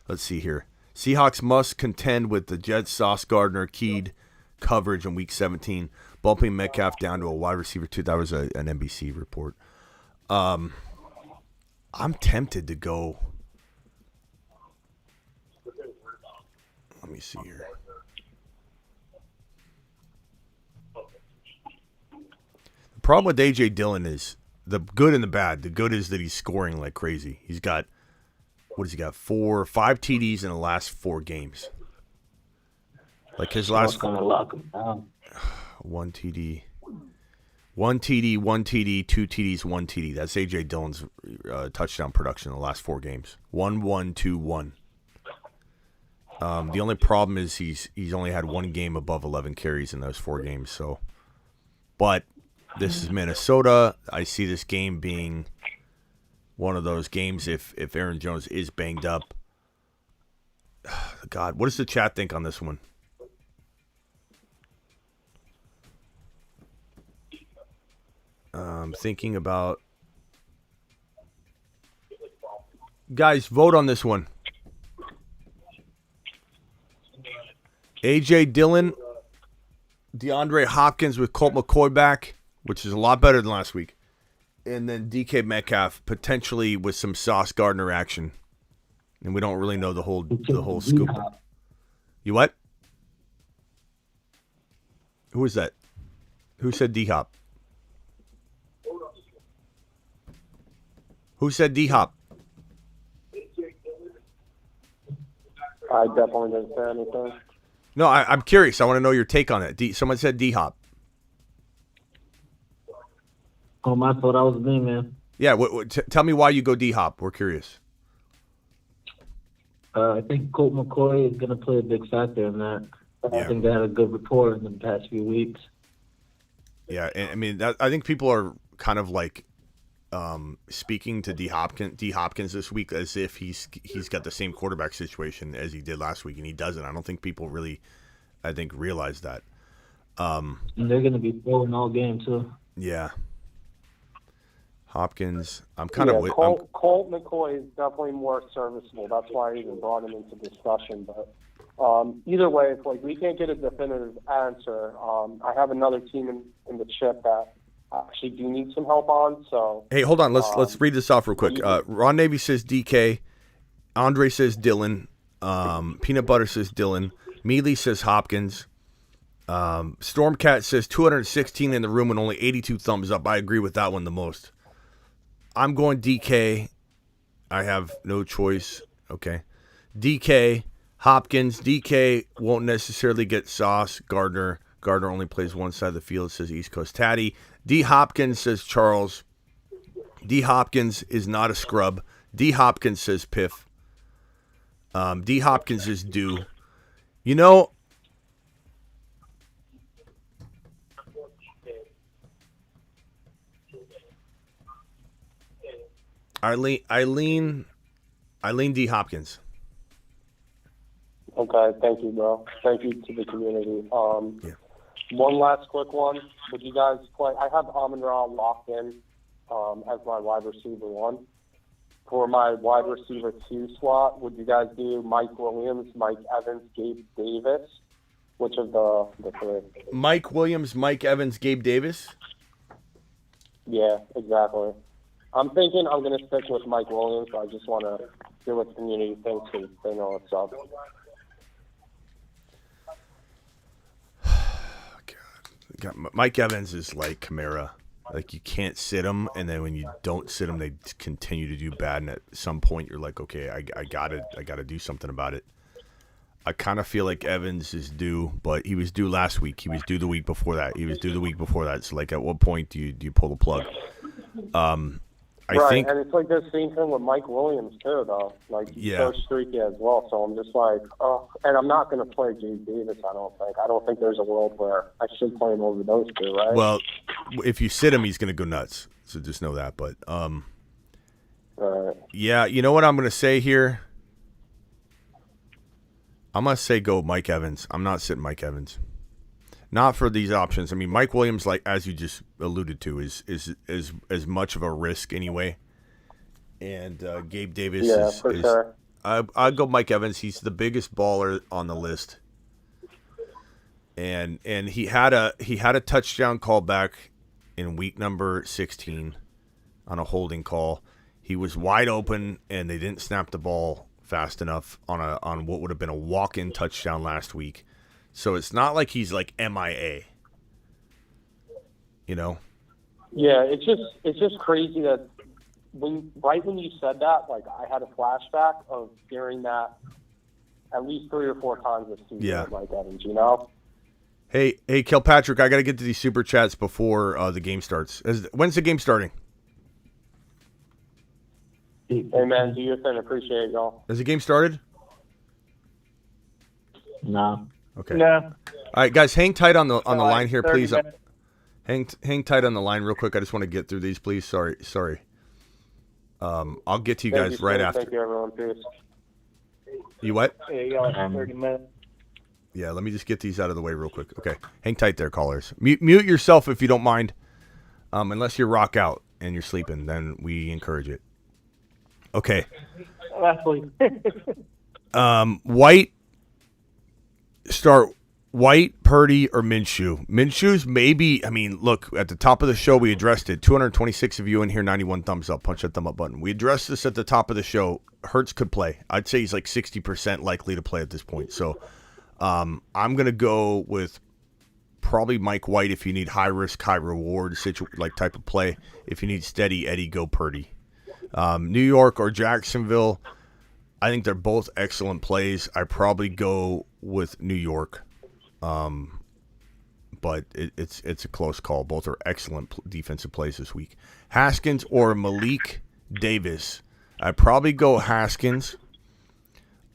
Let's see here. Seahawks must contend with the Jets' Sauce Gardner keyed coverage in Week 17, bumping Metcalf down to a wide receiver 2. That was an NBC report. I'm tempted to go. Let me see here. The problem with A.J. Dillon is the good and the bad. The good is that he's scoring like crazy. He's got, what has he got? 5 TDs in the last 4 games. Like his last gonna lock him down. 1 TD, 1 TD, 1 TD, 2 TDs, 1 TD. That's A.J. Dillon's touchdown production in the last 4 games. 1, 1, 2, 1. The only problem is he's only had 1 game above 11 carries in those 4 games. So, but this is Minnesota. I see this game being one of those games if Aaron Jones is banged up. God, what does the chat think on this one? Thinking about, guys, vote on this one. A.J. Dillon, DeAndre Hopkins with Colt McCoy back, which is a lot better than last week, and then DK Metcalf potentially with some Sauce Gardner action, and we don't really know the whole scoop. You what? Who is that? Who said D-Hop? Who said D-Hop? I definitely didn't say anything. No, I'm curious. I want to know your take on it. Someone said D-Hop. Oh, my fault. That was me, man. Yeah, tell me why you go D-Hop. We're curious. I think Colt McCoy is going to play a big factor in that. Yeah. I think they had a good rapport in the past few weeks. Yeah, and I mean, I think people are kind of like speaking to D Hopkins this week as if he's got the same quarterback situation as he did last week, and he doesn't. I don't think people really, realize that. And they're going to be throwing all game too. Yeah. Hopkins, I'm kind of with Colt McCoy is definitely more serviceable. That's why I even brought him into discussion. But either way, if we can't get a definitive answer, I have another team in the chip that I actually do need some help on. So Hey, hold on. Let's read this off real quick. Ron Navy says DK. Andre says Dylan. Peanut Butter says Dylan. Mealy says Hopkins. Stormcat says 216 in the room and only 82 thumbs up. I agree with that one the most. I'm going DK. I have no choice. Okay. DK, Hopkins. DK won't necessarily get Sauce. Gardner only plays one side of the field, says East Coast Tatty. D. Hopkins, says Charles. D. Hopkins is not a scrub. D. Hopkins, says Piff. D. Hopkins is due. You know, Eileen D. Hopkins. Okay, thank you, bro. Thank you to the community. One last quick one. Would you guys play? I have Amon-Ra locked in as my wide receiver 1. For my wide receiver 2 slot, would you guys do Mike Williams, Mike Evans, Gabe Davis? Which of the three? Mike Williams, Mike Evans, Gabe Davis? Yeah, exactly. I'm thinking I'm going to stick with Mike Williams. I just want to hear what the community thinks because they know what's up. God, Mike Evans is like Kamara. Like, you can't sit him, and then when you don't sit him, they continue to do bad. And at some point, you're like, okay, I gotta do something about it. I kind of feel like Evans is due, but he was due last week. He was due the week before that. He was due the week before that. So, like, at what point do you pull the plug? I think, and it's like the same thing with Mike Williams too, though. Like, he's so streaky as well. So I'm just like, oh, and I'm not going to play Gabe Davis. I don't think there's a world where I should play him over those two, right? Well, if you sit him, he's going to go nuts. So just know that. But yeah, you know what I'm going to say here? I'm going to say go Mike Evans. I'm not sitting Mike Evans. Not for these options. I mean, Mike Williams, like as you just alluded to, is as much of a risk anyway. And Gabe Davis is sure. I'd go Mike Evans. He's the biggest baller on the list. And he had a touchdown call back in week number 16 on a holding call. He was wide open and they didn't snap the ball fast enough on what would have been a walk-in touchdown last week. So it's not like he's like MIA, you know? Yeah, it's just crazy that right when you said that, like I had a flashback of hearing that at least 3 or 4 times this season. Yeah. With Mike Evans, you know? Hey, Kilpatrick, I got to get to these super chats before the game starts. When's the game starting? Hey man, do your thing. Appreciate y'all. Has the game started? No. Okay. No. All right, guys, hang tight on the line here, please. Hang tight on the line real quick. I just want to get through these, please. Sorry. I'll get to you guys right after. Thank you, everyone. Peace. You what? Yeah, you got 30 minutes. Yeah, let me just get these out of the way real quick. Okay, hang tight there, callers. Mute yourself if you don't mind. Unless you're rock out and you're sleeping, then we encourage it. Okay. White. Start White, Purdy, or Minshew. Minshew's maybe, I mean, look, at the top of the show, we addressed it. 226 of you in here, 91 thumbs up. Punch that thumb up button. We addressed this at the top of the show. Hurts could play. I'd say he's like 60% likely to play at this point. So I'm going to go with probably Mike White if you need high risk, high reward like type of play. If you need steady Eddie, go Purdy. New York or Jacksonville, I think they're both excellent plays. I probably go with New York, but it's a close call. Both are excellent defensive plays this week. Haskins or Malik Davis. I probably go Haskins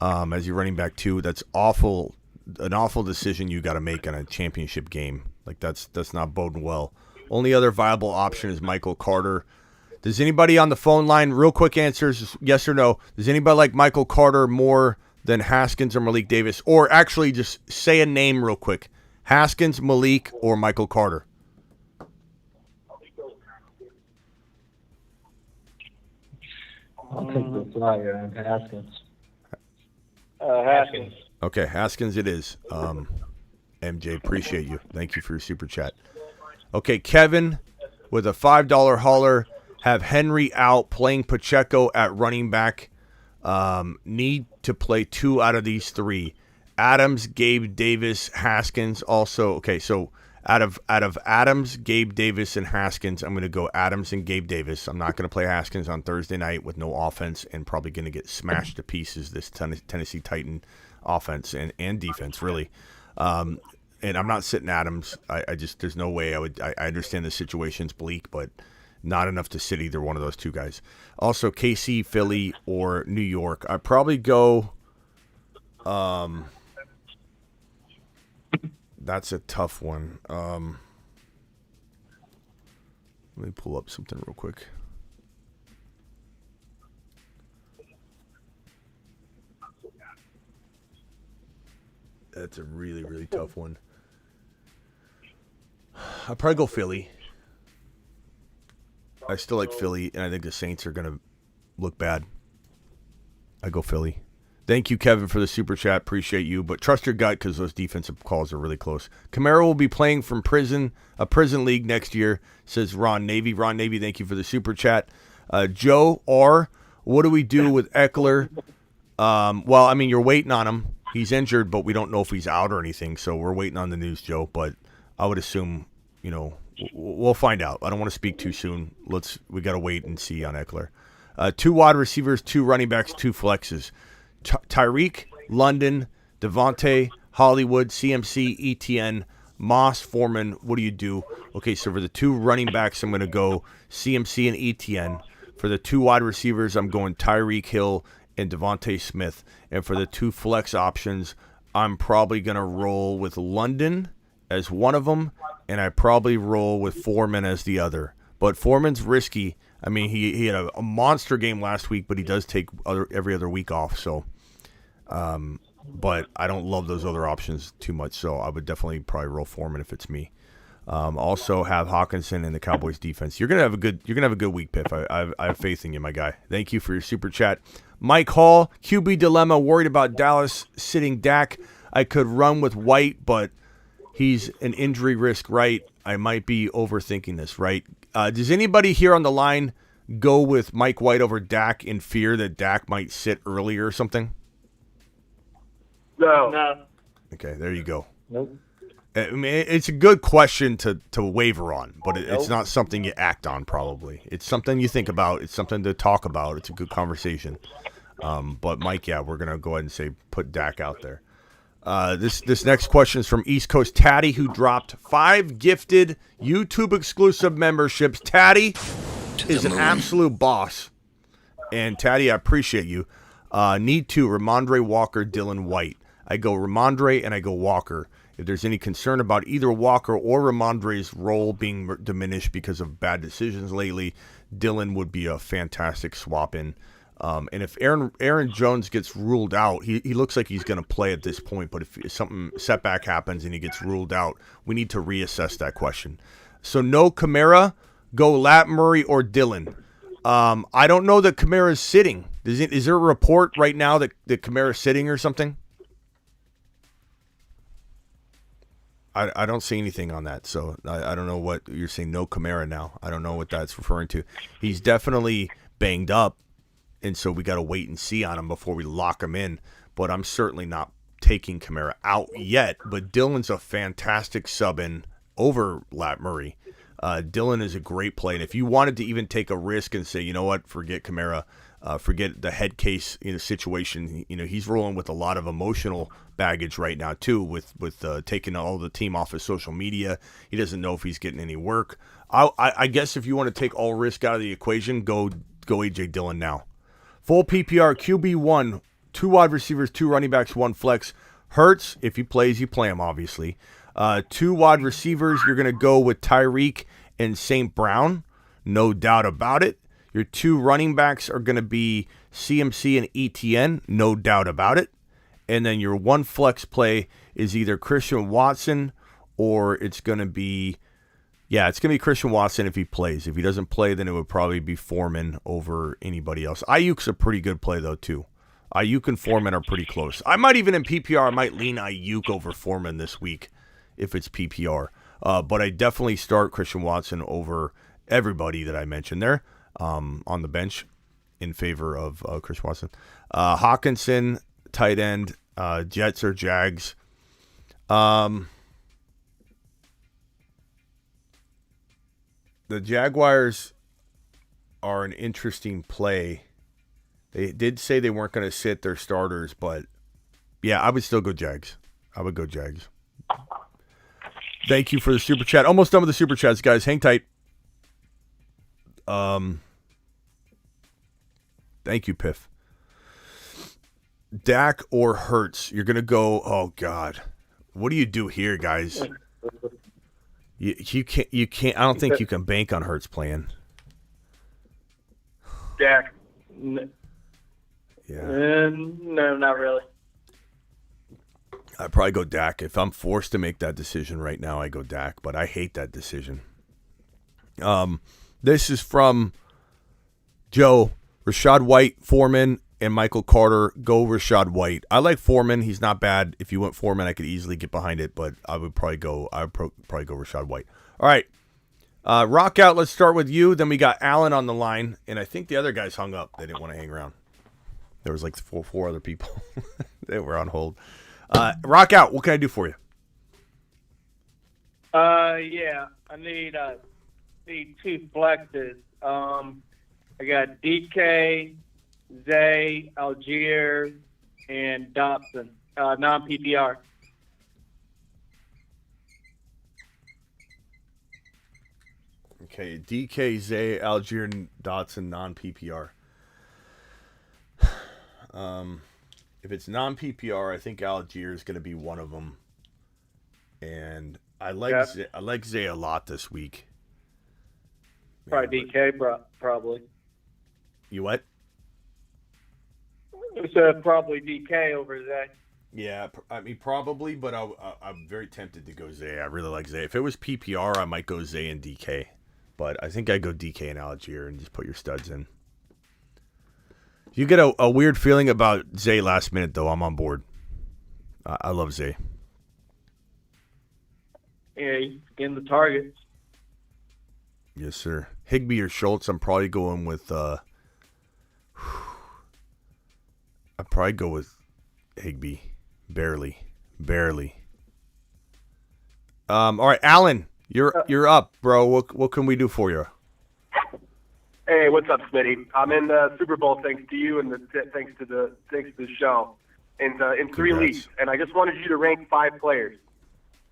as your running back too. That's an awful decision you got to make in a championship game. Like that's not boding well. Only other viable option is Michael Carter. Does anybody on the phone line, real quick answers, yes or no, does anybody like Michael Carter more than Haskins or Malik Davis? Or actually just say a name real quick. Haskins, Malik, or Michael Carter? I'll take the flyer on Haskins. Haskins. Okay, Haskins it is. MJ, appreciate you. Thank you for your super chat. Okay, Kevin, with a $5 hauler. Have Henry out, playing Pacheco at running back. Need to play 2 out of these 3. Adams, Gabe Davis, Haskins. Also, okay, so out of Adams, Gabe Davis, and Haskins, I'm going to go Adams and Gabe Davis. I'm not going to play Haskins on Thursday night with no offense and probably going to get smashed to pieces, this Tennessee Titan offense and defense, really. And I'm not sitting Adams. I just, there's no way I would. I understand the situation's bleak, but not enough to sit either one of those 2 guys. Also, KC, Philly, or New York. I'd probably go. That's a tough one. Let me pull up something real quick. That's a really, really tough one. I'd probably go Philly. I still like Philly, and I think the Saints are going to look bad. I go Philly. Thank you, Kevin, for the super chat. Appreciate you, but trust your gut because those defensive calls are really close. Kamara will be playing from a prison league next year, says Ron Navy. Ron Navy, thank you for the super chat. Joe R., what do we do with Eckler? Well, I mean, you're waiting on him. He's injured, but we don't know if he's out or anything, so we're waiting on the news, Joe. But I would assume, we'll find out. I don't want to speak too soon. We got to wait and see on Eckler. 2 wide receivers, 2 running backs, 2 flexes. Tyreek, London, Devontae, Hollywood, CMC, ETN, Moss, Foreman. What do you do? Okay, so for the 2 running backs, I'm going to go CMC and ETN. For the 2 wide receivers, I'm going Tyreek Hill and Devontae Smith. And for the 2 flex options, I'm probably going to roll with London as one of them, and I probably roll with Foreman as the other. But Foreman's risky. I mean, he had a monster game last week, but he does take every other week off. So, but I don't love those other options too much. So I would definitely probably roll Foreman if it's me. Also have Hawkinson and the Cowboys defense. You're gonna have a good week, Piff. I have faith in you, my guy. Thank you for your super chat. Mike Hall, QB dilemma. Worried about Dallas sitting Dak. I could run with White, but he's an injury risk, right? I might be overthinking this, right? Does anybody here on the line go with Mike White over Dak in fear that Dak might sit earlier or something? No. Okay, there you go. Nope. I mean, it's a good question to waver on, but it's not something you act on probably. It's something you think about. It's something to talk about. It's a good conversation. But Mike, yeah, we're going to go ahead and say put Dak out there. This next question is from East Coast Tatty, who dropped 5 gifted YouTube exclusive memberships. Tatty is an absolute boss. And Tatty, I appreciate you. Need 2, Rhamondre, Walker, Dylan, White. I go Rhamondre and I go Walker. If there's any concern about either Walker or Rhamondre's role being diminished because of bad decisions lately, Dylan would be a fantastic swap in. And if Aaron Jones gets ruled out, he looks like he's going to play at this point. But if something setback happens and he gets ruled out, we need to reassess that question. So no Kamara, go Lat Murray or Dylan. I don't know that Kamara's sitting. Is there a report right now that Kamara's sitting or something? I don't see anything on that, so I don't know what you're saying. No Kamara now. I don't know what that's referring to. He's definitely banged up, and so we got to wait and see on him before we lock him in. But I'm certainly not taking Kamara out yet. But Dylan's a fantastic sub-in over Lat Murray. Dylan is a great play, and if you wanted to even take a risk and say, you know what, forget Kamara, forget the head case situation. He's rolling with a lot of emotional baggage right now too, with taking all the team off his social media. He doesn't know if he's getting any work. I guess if you want to take all risk out of the equation, go AJ Dillon now. Full PPR QB1, 2 wide receivers, 2 running backs, 1 flex. Hurts, if he plays, you play him obviously. 2 wide receivers, you're going to go with Tyreek and St. Brown, no doubt about it. Your 2 running backs are going to be CMC and ETN, no doubt about it. And then your 1 flex play is either Christian Watson or it's going to be Christian Watson if he plays. If he doesn't play, then it would probably be Foreman over anybody else. Ayuk's a pretty good play, though, too. Ayuk and Foreman are pretty close. I might even in PPR, I might lean Ayuk over Foreman this week if it's PPR. But I definitely start Christian Watson over everybody that I mentioned there on the bench in favor of Chris Watson. Hawkinson, tight end, Jets or Jags. The Jaguars are an interesting play. They did say they weren't going to sit their starters, but yeah, I would still go Jags. I would go Jags. Thank you for the super chat. Almost done with the super chats, guys. Hang tight. Thank you, Piff. Dak or Hurts? You're going to go, oh, God. What do you do here, guys? You can't. I don't think you can bank on Hurts playing. Dak. Yeah. No, not really. I'd probably go Dak. If I'm forced to make that decision right now, I go Dak, but I hate that decision. This is from Joe. Rashad White, Foreman, and Michael Carter. Go Rashad White. I like Foreman. He's not bad. If you went Foreman, I could easily get behind it, but I would probably go Rashad White. All right. Rock out. Let's start with you. Then we got Allen on the line, and I think the other guys hung up. They didn't want to hang around. There was like four other people that were on hold. Rock out. What can I do for you? Yeah, I need two flexes. I got DK, Zay, Algier, and Dobson, non-PPR. Okay, DK, Zay, Algier, and Dotson, non-PPR. If it's non-PPR, I think Algier is going to be one of them. And I like Zay a lot this week. Probably DK, probably. You what? So probably DK over Zay. Yeah, I mean, probably, but I'm very tempted to go Zay. I really like Zay. If it was PPR, I might go Zay and DK. But I think I go DK and Algier and just put your studs in. You get a weird feeling about Zay last minute, though. I'm on board. I love Zay. Yeah, he's getting the targets. Yes, sir. Higbee or Schultz, I'm probably going with... I'd probably go with Higbee. Barely. All right, Alan, you're up, bro. What can we do for you? Hey, what's up, Smitty? I'm in the Super Bowl thanks to you and thanks to the show. In 3 leagues, and I just wanted you to rank 5 players.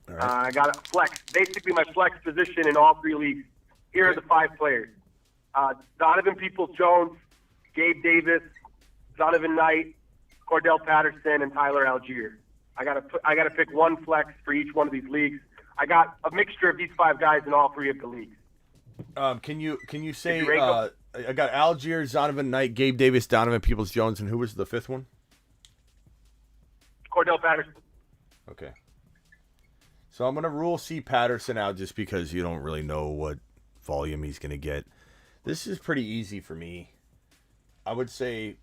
All right. I got a flex, basically my flex position in all 3 leagues. Here are the 5 players: Donovan Peoples-Jones, Gabe Davis, Donovan Knight, Cordell Patterson, and Tyler Algier. I gotta pick one flex for each one of these leagues. I got a mixture of these 5 guys in all 3 of the leagues. Can you say I got Algier, Donovan Knight, Gabe Davis, Donovan Peoples-Jones, and who was the 5th one? Cordell Patterson. Okay. So I'm going to rule C. Patterson out just because you don't really know what volume he's going to get. This is pretty easy for me. I would say,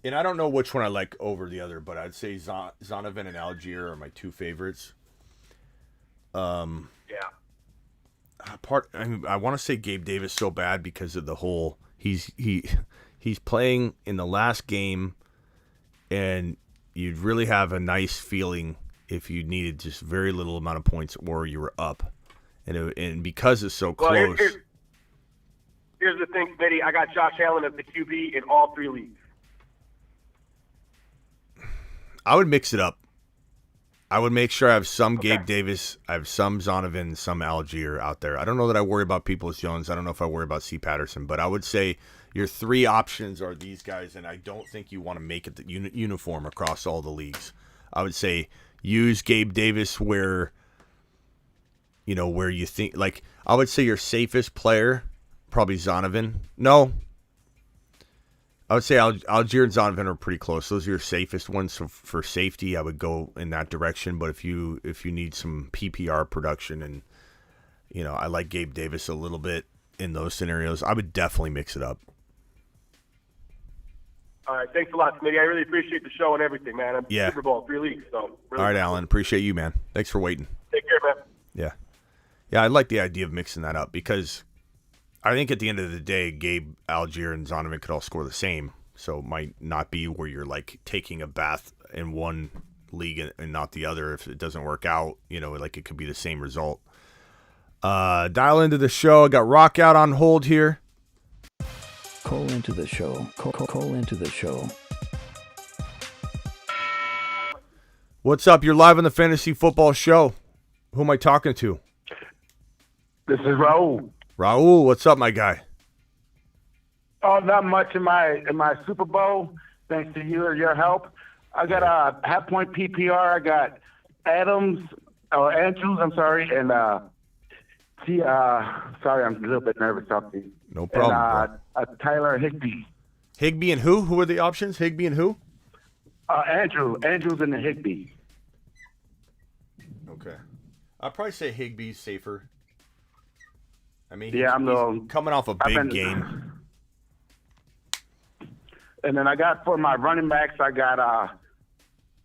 and I don't know which one I like over the other, but I'd say Zonovan and Algier are my 2 favorites. Yeah. I want to say Gabe Davis so bad because of the whole he's playing in the last game, and you'd really have a nice feeling if you needed just very little amount of points or you were up, and because it's so close. Here's the thing, Smitty. I got Josh Allen as the QB in all 3 leagues. I would mix it up. I would make sure I have some Gabe Davis, I have some Zonovan, some Algier out there. I don't know that I worry about Peoples-Jones. I don't know if I worry about C. Patterson, but I would say your 3 options are these guys, and I don't think you want to make it uniform across all the leagues. I would say use Gabe Davis where you think, like, I would say your safest player, probably Zonovan. No. I would say Algier and Zonovan are pretty close. Those are your safest ones. So for safety, I would go in that direction. But if you need some PPR production, and I like Gabe Davis a little bit in those scenarios, I would definitely mix it up. All right, thanks a lot, Smitty. I really appreciate the show and everything, man. I'm Super Bowl 3 leagues, so. Really all right, Alan, appreciate you, man. Thanks for waiting. Take care, man. Yeah, I like the idea of mixing that up because I think at the end of the day, Gabe, Algier, and Zonovan could all score the same. So it might not be where you're like taking a bath in one league and not the other. If it doesn't work out, like it could be the same result. Dial into the show. I got Rock Out on hold here. Call into the show. Call into the show. What's up? You're live on the Fantasy Football Show. Who am I talking to? This is Raul. Raul, what's up, my guy? Oh, not much in my Super Bowl, thanks to you or your help. I got a half-point PPR. I got Andrews, and sorry, I'm a little bit nervous something. No problem. And Tyler Higbee. Higbee and who? Who are the options? Higbee and who? Andrews and the Higbee. Okay. I'd probably say Higbee's safer. I mean, he's coming off a big game. And then I got for my running backs, I got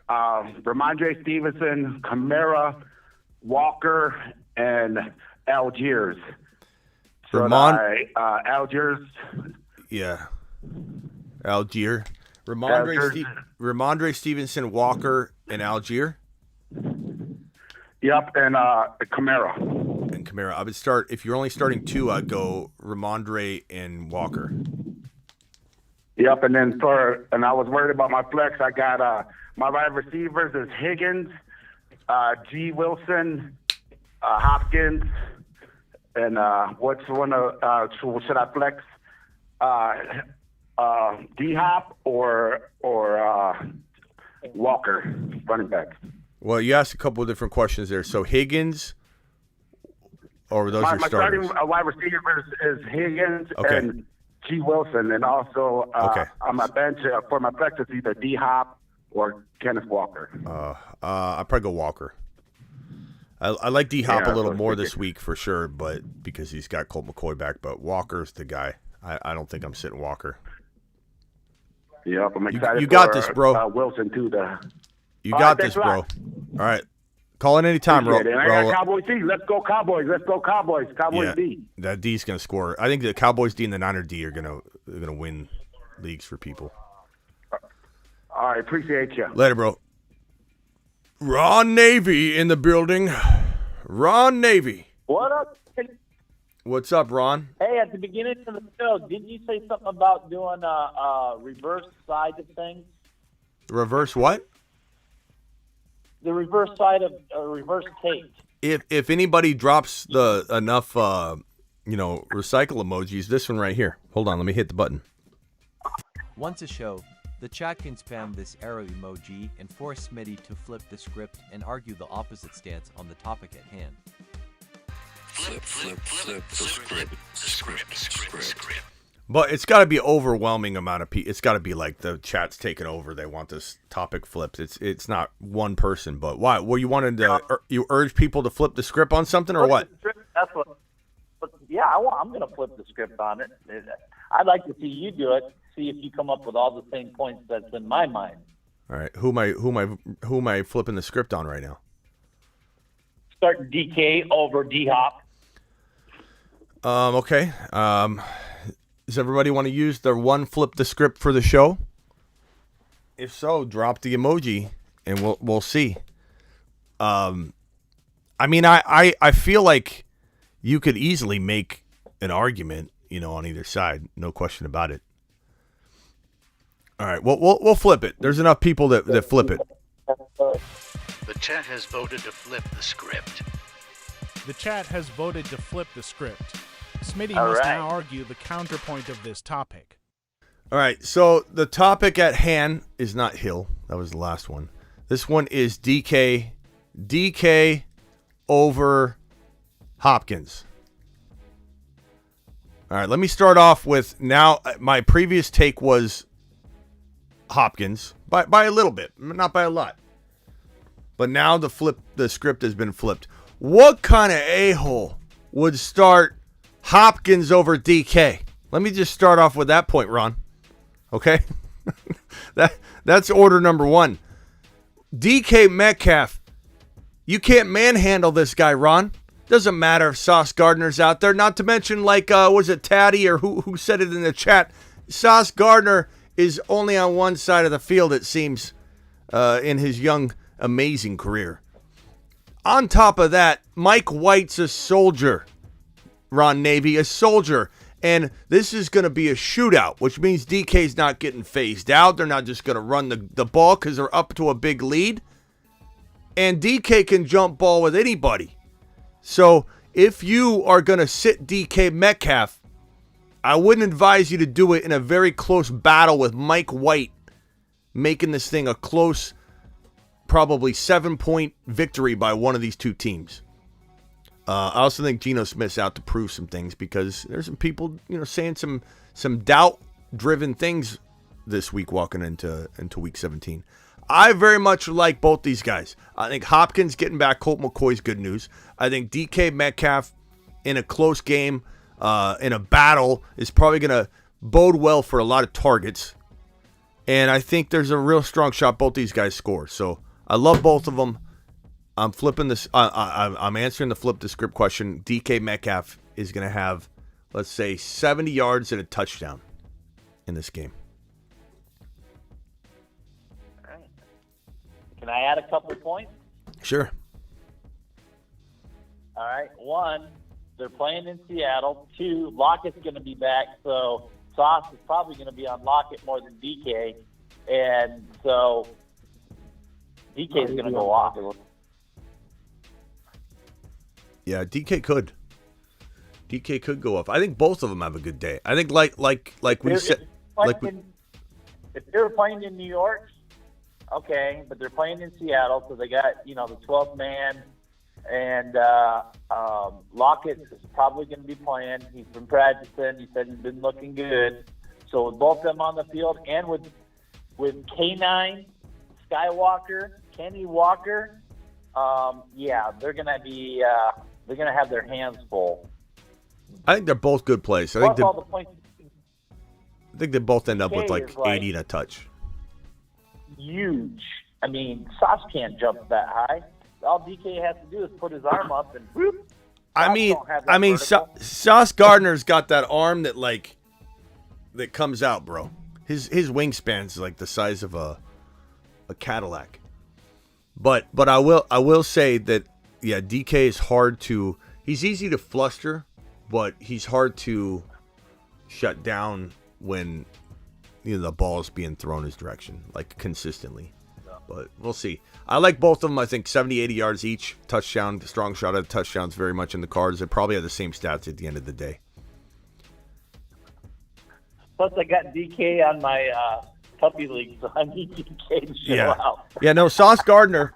Rhamondre Stevenson, Kamara, Walker, and Algiers. So Algiers. Yeah. Algier. Rhamondre Stevenson, Walker, and Algier. Yep, and Kamara. And Kamara. I would start, if you're only starting two, I'd go Rhamondre and Walker. Yep, and then I was worried about my flex. I got my wide receivers is Higgins, G. Wilson, Hopkins, and what's one of should I flex? D Hop or Walker, running back. Well, you asked a couple of different questions there. So Higgins, or those are starters? My starting wide receiver is Higgins and G. Wilson, and also on my bench for my flex it's either D Hop or Kenneth Walker. I'd probably go Walker. I like D Hop a little more this week for sure, but because he's got Colt McCoy back. But Walker's the guy. I don't think I'm sitting Walker. Yep, I'm excited. You got this, bro. Wilson too. You got this, bro. All right. Call it any time, bro. I got Cowboys D. Let's go Cowboys. Let's go Cowboys. Cowboys D. That D's gonna score. I think the Cowboys D and the Niner D are gonna win leagues for people. All right, appreciate you. Later, bro. Ron Navy in the building. Ron Navy. What up? What's up, Ron? Hey, at the beginning of the show, didn't you say something about doing a reverse side of things? Reverse what? The reverse side of reverse tape. If anybody drops enough recycle emojis, this one right here. Hold on, let me hit the button. Once a show, the chat can spam this arrow emoji and force Smitty to flip the script and argue the opposite stance on the topic at hand. Flip the script. But it's got to be overwhelming amount of people. It's got to be like the chat's taken over. They want this topic flipped. It's not one person. But why? Well, you wanted to you urge people to flip the script on something or what? That's what. But yeah, I'm going to flip the script on it. I'd like to see you do it. See if you come up with all the same points that's in my mind. All right, who am I flipping the script on right now? Start DK over D Hop. Okay. Does everybody want to use their one flip the script for the show? If so, drop the emoji and we'll see. I mean, I feel like you could easily make an argument, on either side, no question about it. All right, we'll flip it. There's enough people that flip it. The chat has voted to flip the script. The chat has voted to flip the script. Smitty must now argue the counterpoint of this topic. All right, so the topic at hand is not Hill. That was the last one. This one is DK over Hopkins. All right, let me start off with now. My previous take was Hopkins by a little bit, not by a lot. But now the script has been flipped. What kind of a-hole would start Hopkins over DK? Let me just start off with that point, Ron. Okay? That's order number one. DK Metcalf, you can't manhandle this guy, Ron. Doesn't matter if Sauce Gardner's out there. Not to mention, like, was it Taddy or who said it in the chat? Sauce Gardner is only on one side of the field, it seems, in his young, amazing career. On top of that, Mike White's a soldier. Ron Navy, a soldier. And this is going to be a shootout, which means DK's not getting phased out. They're not just going to run the ball because they're up to a big lead. And DK can jump ball with anybody. So if you are going to sit DK Metcalf, I wouldn't advise you to do it in a very close battle with Mike White, making this thing a close, probably 7-point victory by one of these two teams. I also think Geno Smith's out to prove some things because there's some people, saying some doubt-driven things this week walking into Week 17. I very much like both these guys. I think Hopkins getting back Colt McCoy's good news. I think DK Metcalf in a close game, in a battle, is probably going to bode well for a lot of targets. And I think there's a real strong shot both these guys score. So I love both of them. I'm flipping this. I'm answering the flip the script question. DK Metcalf is going to have, let's say, 70 yards and a touchdown in this game. Can I add a couple of points? Sure. All right. 1, they're playing in Seattle. 2, Lockett's going to be back, so Sauce is probably going to be on Lockett more than DK. And so DK is going to go off. Yeah, DK could. DK could go off. I think both of them have a good day. I think like we said, if they were playing in New York, okay, but they're playing in Seattle, so they got the 12th man, and Lockett is probably going to be playing. He's been practicing. He said he's been looking good. So with both of them on the field, and with K9 Skywalker, Kenny Walker, they're going to be they're going to have their hands full. I think they're both good plays. I think they both end up with like 80 and a touch. Huge. I mean, Sauce can't jump that high. All DK has to do is put his arm up and whoop. Sauce Gardner's got that arm that comes out, bro. His wingspan's like the size of a Cadillac. But I will say that DK is hard to. He's easy to fluster, but he's hard to shut down when the ball is being thrown his direction, like consistently. But we'll see. I like both of them. I think 70, 80 yards each. Touchdown, strong shot at touchdowns very much in the cards. They probably have the same stats at the end of the day. Plus, I got DK on my puppy league, so I need DK to show out. Yeah, no, Sauce Gardner.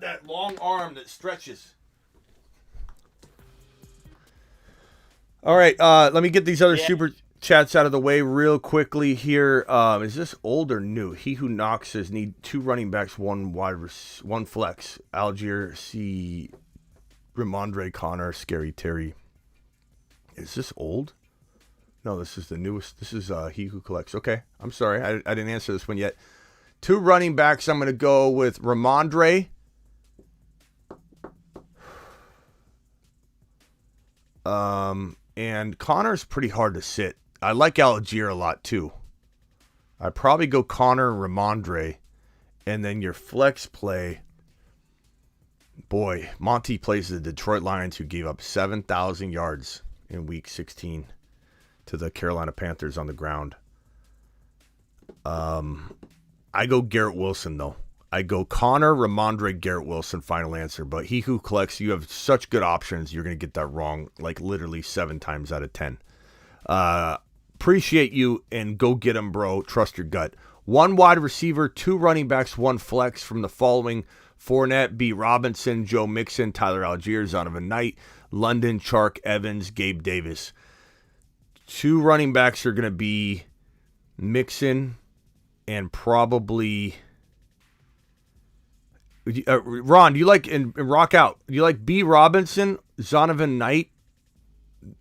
That long arm that stretches. All right, let me get these other super chats out of the way real quickly here. Is this old or new? He who knocks says need 2 running backs, 1 one flex. Algier, C. Rhamondre, Connor, Scary Terry. Is this old? No, this is the newest. This is He Who Collects. Okay, I'm sorry. I didn't answer this one yet. 2 running backs. I'm going to go with Rhamondre. And Connor's pretty hard to sit. I like Algier a lot too. I'd probably go Connor, Rhamondre, and then your flex play. Boy, Monty plays the Detroit Lions, who gave up 7,000 yards in Week 16 to the Carolina Panthers on the ground. I go Garrett Wilson, though. I go Connor, Rhamondre, Garrett Wilson, final answer. But He Who Collects, you have such good options, you're going to get that wrong like literally 7 times out of 10. Appreciate you, and go get him, bro. Trust your gut. 1 wide receiver, 2 running backs, 1 flex from the following: Fournette, B. Robinson, Joe Mixon, Tyler Algier, Zonovan Knight, London, Chark, Evans, Gabe Davis. 2 running backs are going to be Mixon and probably... Ron, do you like, and rock out, do you like B. Robinson, Zonovan Knight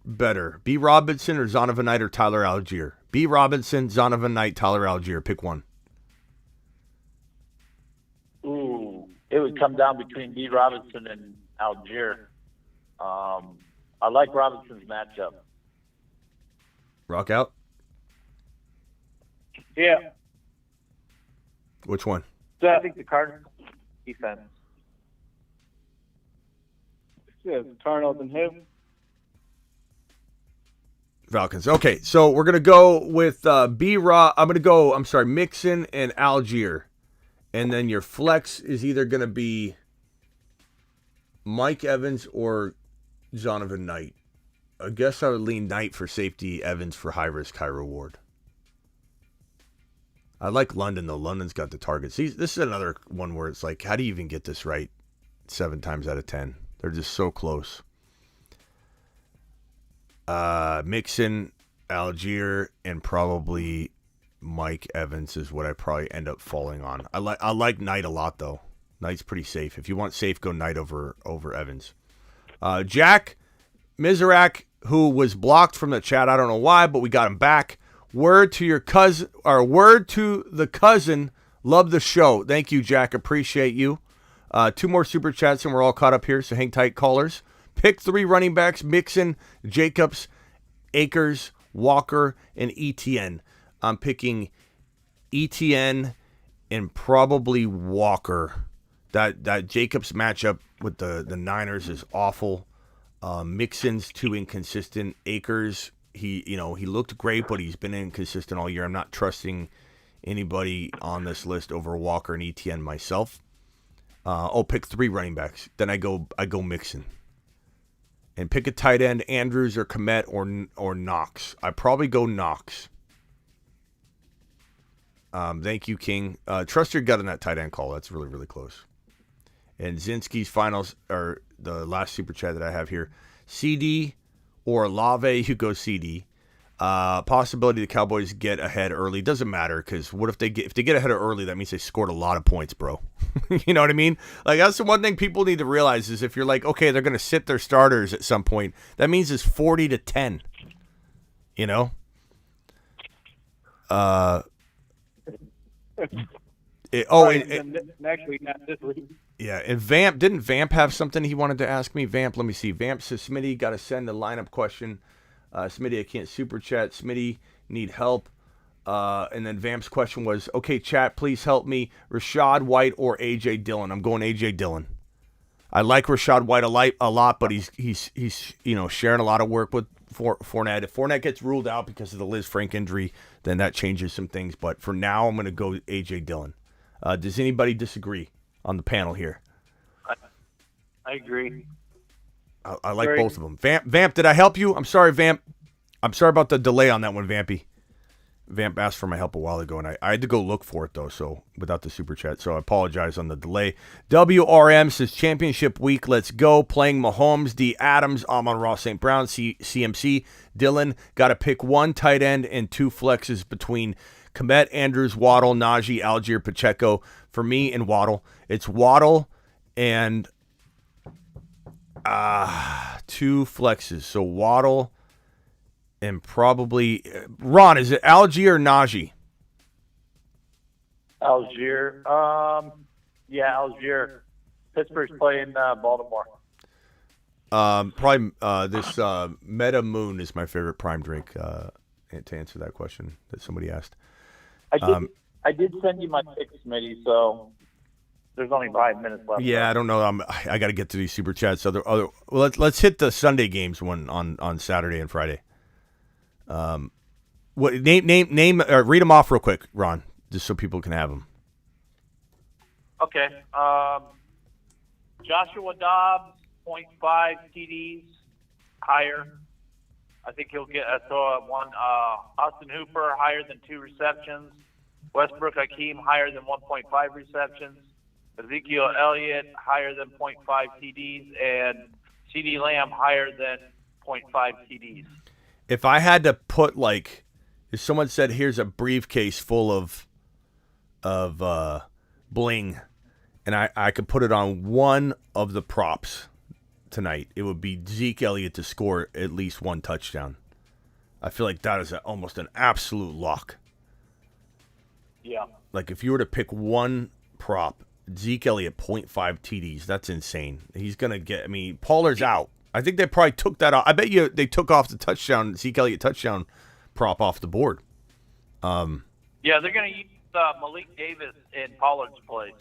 better? B. Robinson or Zonovan Knight or Tyler Algier? B. Robinson, Zonovan Knight, Tyler Algier. Pick one. would come down between D. Robinson and Algier. I like Robinson's matchup. Rock out. Yeah. Which one? So I think the Cardinals defense. Yeah, Cardinals and who? Falcons. Okay, so we're gonna go with B-Raw. Mixon and Algier, and then your flex is either gonna be Mike Evans or Zonovan Knight. I guess I would lean Knight for safety, Evans for high risk, high reward. I like London though. London's got the targets. This is another one where it's like, how do you even get this right 7 times out of 10? They're just so close. Mixon, Algier, and probably Mike Evans is what I probably end up falling on. I like Knight a lot though. Knight's pretty safe. If you want safe, go Knight over Evans. Jack Miserak, who was blocked from the chat, I don't know why, but we got him back. Word to your cousin, or word to the cousin. Love the show. Thank you, Jack. Appreciate you. 2 more super chats and we're all caught up here. So hang tight, callers. Pick 3 running backs: Mixon, Jacobs, Akers, Walker, and ETN. I'm picking ETN and probably Walker. That Jacobs matchup with the Niners is awful. Mixon's too inconsistent. Akers, he looked great, but he's been inconsistent all year. I'm not trusting anybody on this list over Walker and ETN myself. I'll pick 3 running backs. Then I go Mixon. And pick a tight end, Andrews or Komet or Knox. I probably go Knox. Thank you, King. Trust your gut on that tight end call. That's really, really close. And Zinski's finals, or the last super chat that I have here. CD or Olave, you go CD. Possibility the Cowboys get ahead early. Doesn't matter, because what if they get ahead early, that means they scored a lot of points, bro. You know what I mean? Like, that's the one thing people need to realize is if you're like, okay, they're going to sit their starters at some point, that means it's 40-10. You know? Next week, not this week. Yeah, and didn't Vamp have something he wanted to ask me? Vamp, let me see. Vamp says, Smitty, got to send a lineup question. Smitty, I can't super chat. Smitty, need help. And then Vamp's question was, okay, chat, please help me. Rashad White or A.J. Dillon? I'm going A.J. Dillon. I like Rashad White a lot, but he's sharing a lot of work with Fournette. If Fournette gets ruled out because of the Liz Frank injury, then that changes some things. But for now, I'm going to go A.J. Dillon. Does anybody disagree on the panel here? I agree. I like both of them. Vamp, did I help you? I'm sorry, Vamp. I'm sorry about the delay on that one, Vampy. Vamp asked for my help a while ago, and I had to go look for it, though, so without the super chat. So I apologize on the delay. WRM says, championship week, let's go. Playing Mahomes, D. Adams, Amon-Ra St. Brown, CMC. Dylan, got to pick 1 tight end and 2 flexes between Komet, Andrews, Waddle, Najee, Algier, Pacheco. For me and Waddle, it's Waddle and 2 flexes. So Waddle and probably Ron. Is it Algier or Najee? Algier. Yeah, Algier. Pittsburgh's playing Baltimore. Probably this Meta Moon is my favorite prime drink. To answer that question that somebody asked. I did send you my picks, Smitty, so there's only 5 minutes left. Yeah, I don't know. I got to get to these super chats. Let's hit the Sunday games one on Saturday and Friday. What name? Read them off real quick, Ron, just so people can have them. Okay. Joshua Dobbs, 0.5 TDs, higher. I think he'll get one. Austin Hooper, higher than 2 receptions. Westbrook Hakeem, higher than 1.5 receptions. Ezekiel Elliott, higher than 0.5 TDs. And CeeDee Lamb, higher than 0.5 TDs. If I had to put, like, if someone said, here's a briefcase full of bling, and I could put it on one of the props tonight, it would be Zeke Elliott to score at least 1 touchdown. I feel like that is almost an absolute lock. Yeah. Like, if you were to pick one prop, Zeke Elliott 0.5 TDs. That's insane. He's gonna get. I mean, Pollard's out. I think they probably took that off. I bet you they took off the touchdown, Zeke Elliott touchdown prop off the board. Yeah, they're going to use Malik Davis in Pollard's place.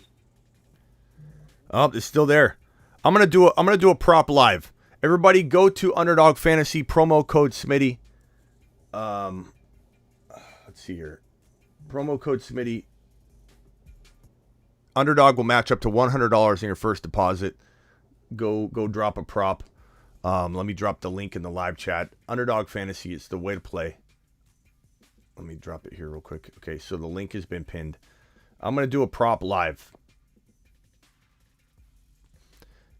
Oh, it's still there. I'm gonna do a prop live. Everybody go to Underdog Fantasy, promo code Smitty. Let's see here. Promo code Smitty. Underdog will match up to $100 in your first deposit. Go drop a prop. Let me drop the link in the live chat. Underdog Fantasy is the way to play. Let me drop it here real quick. Okay, so the link has been pinned. I'm going to do a prop live.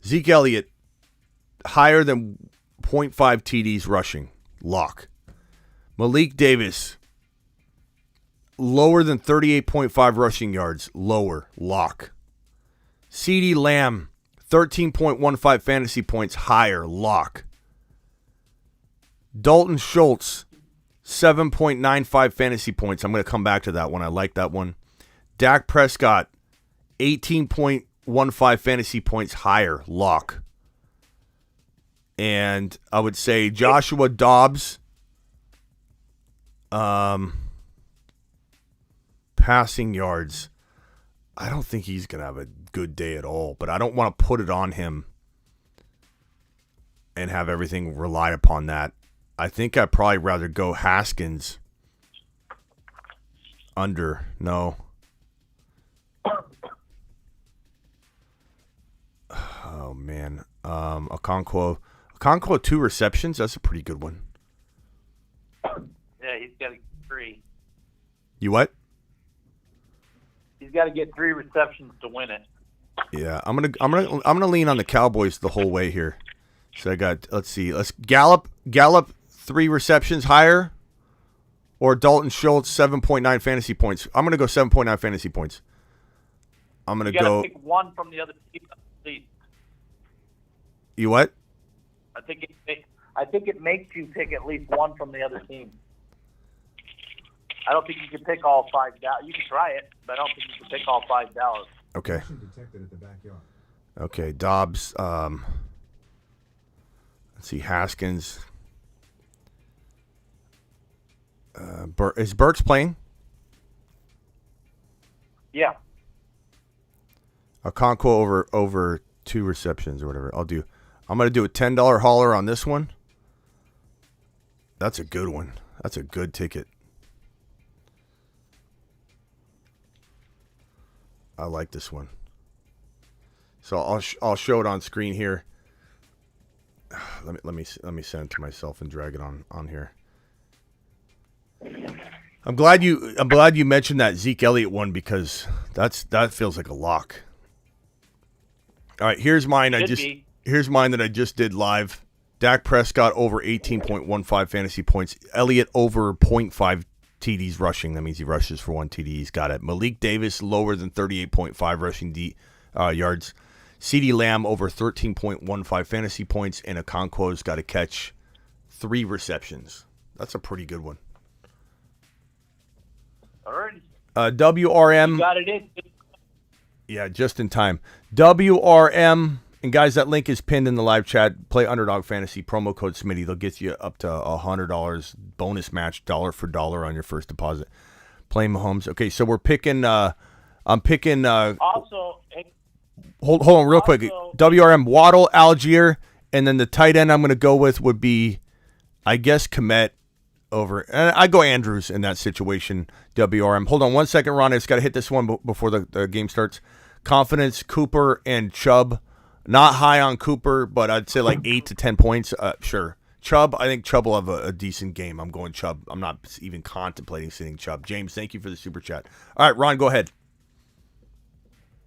Zeke Elliott, higher than 0.5 TDs rushing. Lock. Malik Davis, lower than 38.5 rushing yards. Lower. Lock. CeeDee Lamb, 13.15 fantasy points. Higher. Lock. Dalton Schultz, 7.95 fantasy points. I'm going to come back to that one. I like that one. Dak Prescott, 18.15 fantasy points. Higher. Lock. And I would say Joshua Dobbs, passing yards. I don't think he's going to have a good day at all, but I don't want to put it on him and have everything rely upon that. I think I'd probably rather go Haskins under. No. Oh, man. Okonkwo, 2 receptions. That's a pretty good one. Yeah, he's got to get 3. You what? He's got to get 3 receptions to win it. Yeah, I'm gonna lean on the Cowboys the whole way here. So I got, let's Gallup 3 receptions higher, or Dalton Schultz 7.9 fantasy points. I'm gonna go 7.9 fantasy points. I'm gonna go. Pick one from the other team at least. You what? I think it makes you pick at least one from the other team. I don't think you can pick all 5 Dallas. You can try it, but I don't think you can pick all 5 Dallas. Okay. Okay, Dobbs. Let's see, Haskins. Is Burks playing? Yeah. Okonkwo over 2 receptions or whatever. I'm going to do a $10 hauler on this one. That's a good one. That's a good ticket. I like this one. So I'll show it on screen here. Let me send it to myself and drag it on here. I'm glad you mentioned that Zeke Elliott one, because that feels like a lock. All right, here's mine. Here's mine that I just did live. Dak Prescott over 18.15 fantasy points. Elliott over 0.5 TDs rushing. That means he rushes for 1 TD. He's got it. Malik Davis lower than 38.5 rushing yards. CeeDee Lamb over 13.15 fantasy points, and Okonkwo's got to catch 3 receptions. That's a pretty good one. All right. WRM. You got it in. Yeah, just in time. WRM. And guys, that link is pinned in the live chat. Play Underdog Fantasy, promo code Smitty. They'll get you up to $100 bonus match, dollar for dollar on your first deposit. Playing Mahomes. Okay, so we're picking. I'm picking. Also, hold on, real quick. WRM, Waddle, Algier, and then the tight end I'm going to go with would be, I guess, Komet over. And I go Andrews in that situation. WRM. Hold on 1 second, Ron. I just got to hit this one before the game starts. Confidence, Cooper, and Chubb. Not high on Cooper, but I'd say like 8 to 10 points. Sure. Chubb, I think Chubb will have a decent game. I'm going Chubb. I'm not even contemplating sitting Chubb. James, thank you for the super chat. All right, Ron, go ahead.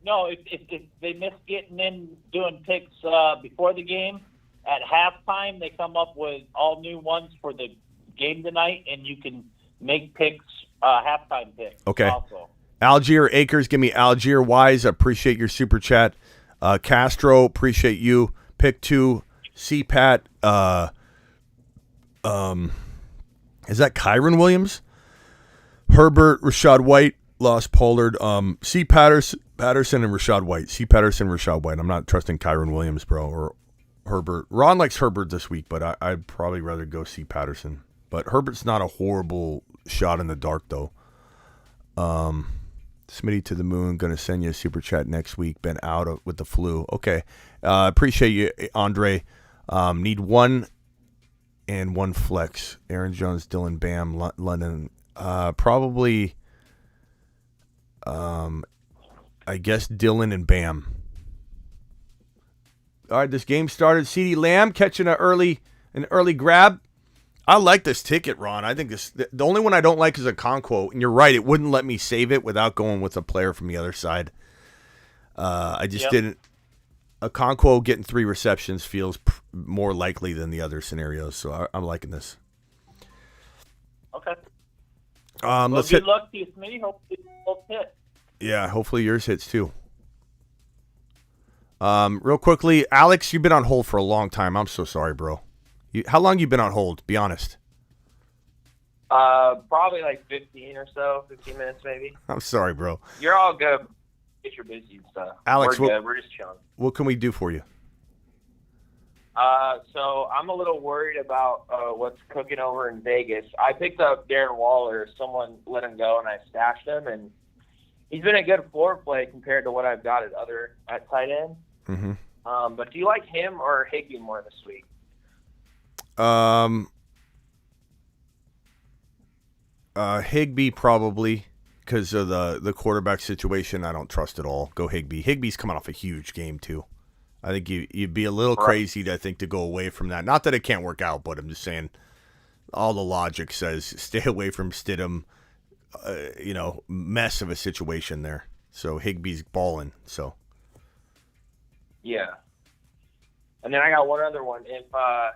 No, if they miss getting in doing picks before the game, at halftime they come up with all new ones for the game tonight, and you can make picks, halftime picks. Okay. Also. Algier Akers, give me Algier Wise. I appreciate your super chat. Castro, appreciate you. Pick 2, CPAT. Is that Kyron Williams? Herbert, Rashad White, lost Pollard. C. Patterson and Rashad White. See Patterson, Rashad White. I'm not trusting Kyron Williams, bro, or Herbert. Ron likes Herbert this week, but I'd probably rather go see Patterson. But Herbert's not a horrible shot in the dark, though. Smitty to the moon. Going to send you a super chat next week. Been out with the flu. Okay. Appreciate you, Andre. Need one and one flex. Aaron Jones, Dylan, Bam, London. Probably, I guess Dylan and Bam. All right, this game started. CeeDee Lamb catching an early grab. I like this ticket, Ron. I think the only one I don't like is a Conquo. And you're right, it wouldn't let me save it without going with a player from the other side. I just didn't. A Conquo getting 3 receptions feels more likely than the other scenarios, so I'm liking this. Okay. Let's good hit. luck to you, Smitty. Hopefully both hit. Yeah, hopefully yours hits too. Real quickly, Alex, you've been on hold for a long time. I'm so sorry, bro. How long you been on hold? Be honest. Probably like 15 minutes maybe. I'm sorry, bro. You're all good. Get your busy and stuff. Alex, we're good. We're just chilling. What can we do for you? So I'm a little worried about what's cooking over in Vegas. I picked up Darren Waller. Someone let him go, and I stashed him, and he's been a good floor play compared to what I've got at tight end. Mm-hmm. But do you like him or Higbee more this week? Higbee probably, because of the quarterback situation. I don't trust at all. Go Higbee. Higbee's coming off a huge game too. I think you'd be a little crazy to go away from that. Not that it can't work out, but I'm just saying all the logic says stay away from Stidham. Mess of a situation there. So Higbee's balling. So yeah. And then I got one other one. If I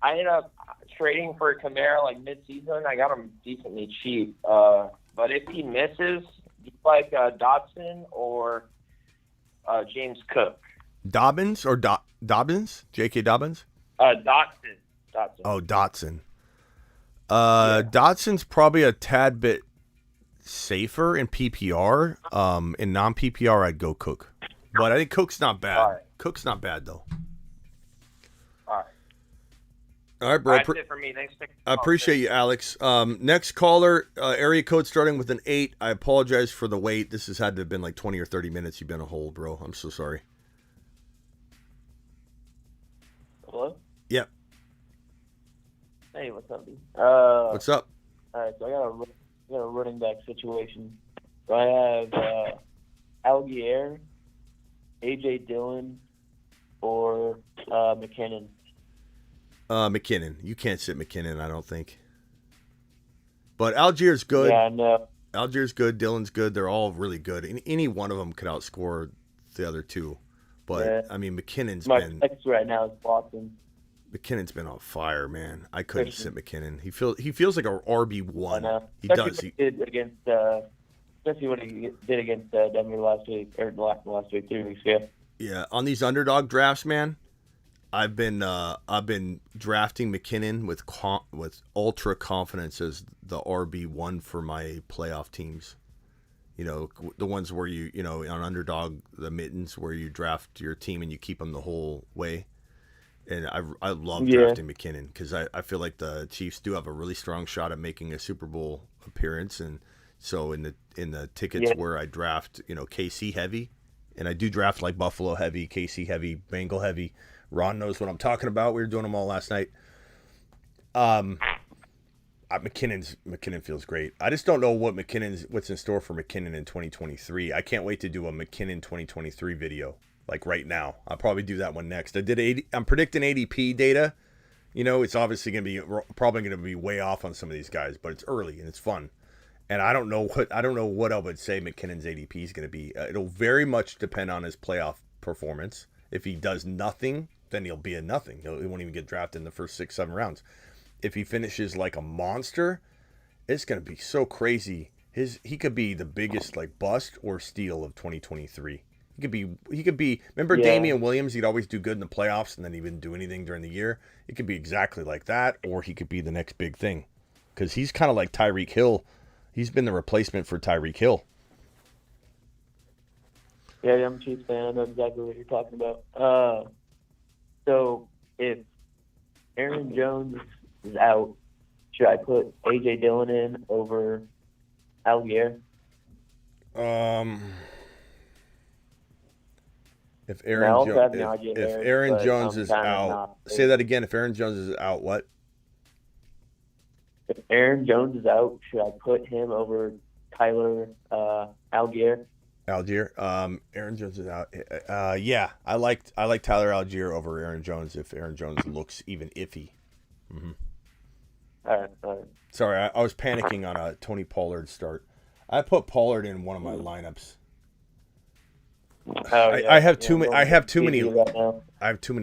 ended up trading for Kamara like mid-season, I got him decently cheap. But if he misses, do you like Dotson or James Cook? Dobbins or Dobbins? J.K. Dobbins? Dotson. Oh, Dotson. Dotson's probably a tad bit safer in PPR. In non-PPR, I'd go Cook. But I think Cook's not bad. All right. Cook's not bad, though. All right, bro. That's it for me. Thanks. I appreciate you, Alex. Next caller, area code starting with an 8. I apologize for the wait. This has had to have been like 20 or 30 minutes you've been on hold, bro. I'm so sorry. Hello? Yep. Hey, what's up, dude? What's up? All right, so I got a running back situation. So I have Algier, A.J. Dillon, or McKinnon. McKinnon. You can't sit McKinnon, I don't think. But Algier's good. Yeah, I know. Algier's good. Dillon's good. They're all really good. Any one of them could outscore the other two. But, yeah. I mean, McKinnon's My been... flex right now is Watson. McKinnon's been on fire, man. I couldn't sit McKinnon. He feels like a RB1. I know. He does. He did against, especially what he did against Denver last week, or last week, 3 weeks ago. Yeah, on these underdog drafts, man, I've been drafting McKinnon with ultra confidence as the RB1 for my playoff teams. You know, the ones where on underdog, the mittens where you draft your team and you keep them the whole way. And I love drafting McKinnon because I feel like the Chiefs do have a really strong shot at making a Super Bowl appearance. And so in the tickets where I draft, KC heavy, and I do draft like Buffalo heavy, KC heavy, Bengal heavy. Ron knows what I'm talking about. We were doing them all last night. McKinnon feels great. I just don't know what's in store for McKinnon in 2023. I can't wait to do a McKinnon 2023 video. Like right now, I'll probably do that one next. I'm predicting ADP data. It's obviously probably going to be way off on some of these guys, but it's early and it's fun. And I don't know what I would say McKinnon's ADP is going to be. It'll very much depend on his playoff performance. If he does nothing, then he'll be a nothing. He won't even get drafted in the first 6-7 rounds. If he finishes like a monster, it's going to be so crazy. He could be the biggest like bust or steal of 2023. He could be. Remember Damian Williams? He'd always do good in the playoffs, and then he wouldn't do anything during the year. It could be exactly like that, or he could be the next big thing, because he's kind of like Tyreek Hill. He's been the replacement for Tyreek Hill. Yeah, I'm a Chiefs fan. I know exactly what you're talking about. So if Aaron Jones is out, should I put A.J. Dillon in over Algier? If Aaron Jones is kind of out, not. say that again. If Aaron Jones is out, what? If Aaron Jones is out, should I put him over Tyler Algier? Algier. Aaron Jones is out. Yeah, I like Tyler Algier over Aaron Jones if Aaron Jones looks even iffy. Mm-hmm. All right. Sorry, I was panicking on a Tony Pollard start. I put Pollard in one of my lineups. I have too many. I have too many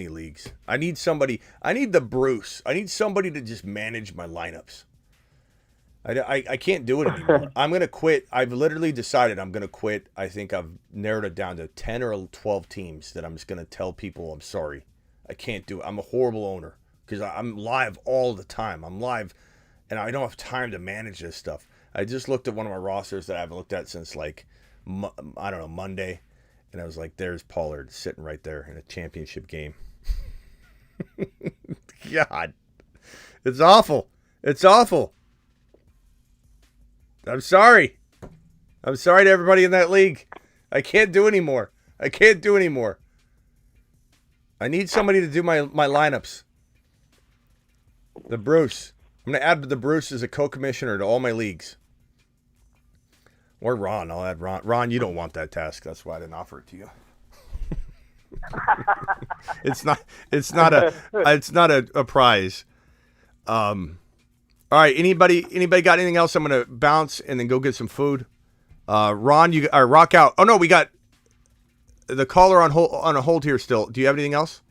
leagues. I need somebody. I need the Bruce. I need somebody to just manage my lineups. I can't do it anymore. I'm going to quit. I've literally decided I'm going to quit. I think I've narrowed it down to 10 or 12 teams that I'm just going to tell people I'm sorry. I can't do it. I'm a horrible owner because I'm live all the time. I'm live, and I don't have time to manage this stuff. I just looked at one of my rosters that I haven't looked at since, like, I don't know, Monday, and I was like, there's Pollard sitting right there in a championship game. God. It's awful. It's awful. I'm sorry. I'm sorry to everybody in that league. I can't do anymore. I need somebody to do my lineups. The Bruce. I'm going to add the Bruce as a co-commissioner to all my leagues. Or Ron. I'll add Ron. Ron, you don't want that task. That's why I didn't offer it to you. It's not a prize. All right, anybody got anything else? I'm gonna bounce and then go get some food. Ron, you rock out. Oh no, we got the caller on a hold here still. Do you have anything else?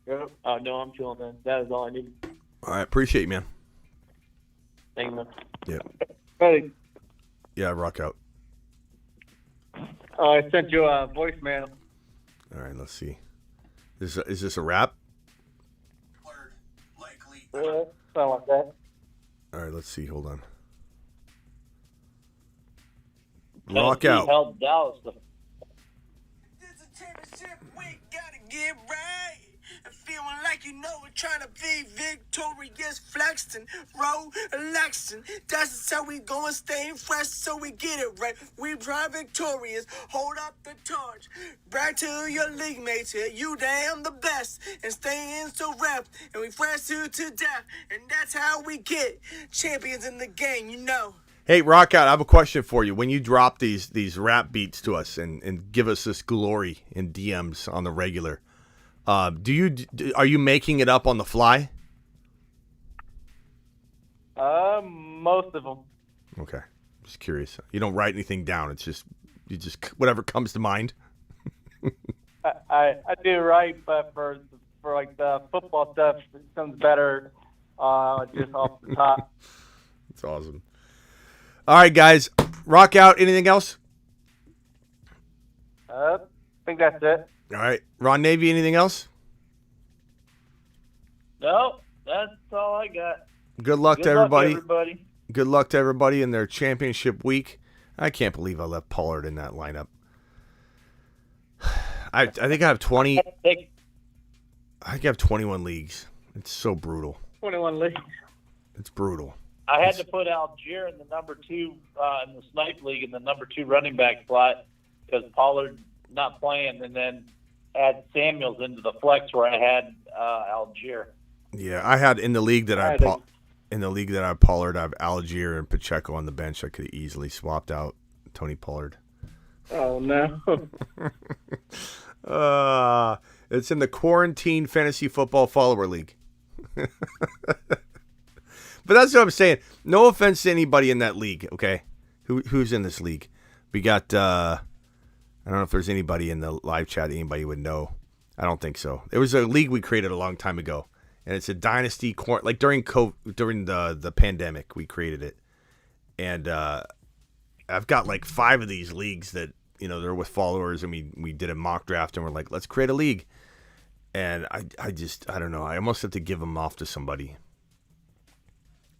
No, I'm chilling, man. That is all I need. All right, appreciate you, man. Thank you, man. Yeah. Hey, Yeah, rock out. I sent you a voicemail. All right, let's see. Is this a wrap? Yeah, something like that. All right, let's see. Hold on. Rock out. Held Dallas. Get right. Feeling like you know we're trying to be victorious, flexing, relaxing. That's how we going, staying fresh so we get it right. We drive victorious, hold up the torch. Back to your league mates here, you damn the best. And staying so rep, and we fresh you to death. And that's how we get champions in the game, you know. Hey, Rock Out, I have a question for you. When you drop these rap beats to us and give us this glory in DMs on the regular, are you making it up on the fly? Most of them. Okay, just curious. You don't write anything down. It's just whatever comes to mind. I do write, but for like the football stuff, it sounds better just off the top. That's awesome. All right, guys, rock out. Anything else? I think that's it. All right, Ron Navy. Anything else? No, that's all I got. Good luck to everybody. Everybody. Good luck to everybody in their championship week. I can't believe I left Pollard in that lineup. I think I have 20. I think I have 21 leagues. It's so brutal. 21 leagues. It's brutal. I had to put Algier in the number 2 in the Snipe League in the number 2 running back slot because Pollard not playing, and then add Samuels into the flex where I had Algier. Yeah, I had in the league that I have Pollard, I have Algier and Pacheco on the bench. I could have easily swapped out Tony Pollard. Oh no. It's in the Quarantine Fantasy Football Follower League. But that's what I'm saying. No offense to anybody in that league, okay? Who's in this league? We got, I don't know if there's anybody in the live chat anybody would know. I don't think so. It was a league we created a long time ago. And it's a dynasty, like during the pandemic, we created it. And I've got like 5 of these leagues that, they're with followers, and we did a mock draft, and we're like, let's create a league. And I don't know. I almost have to give them off to somebody.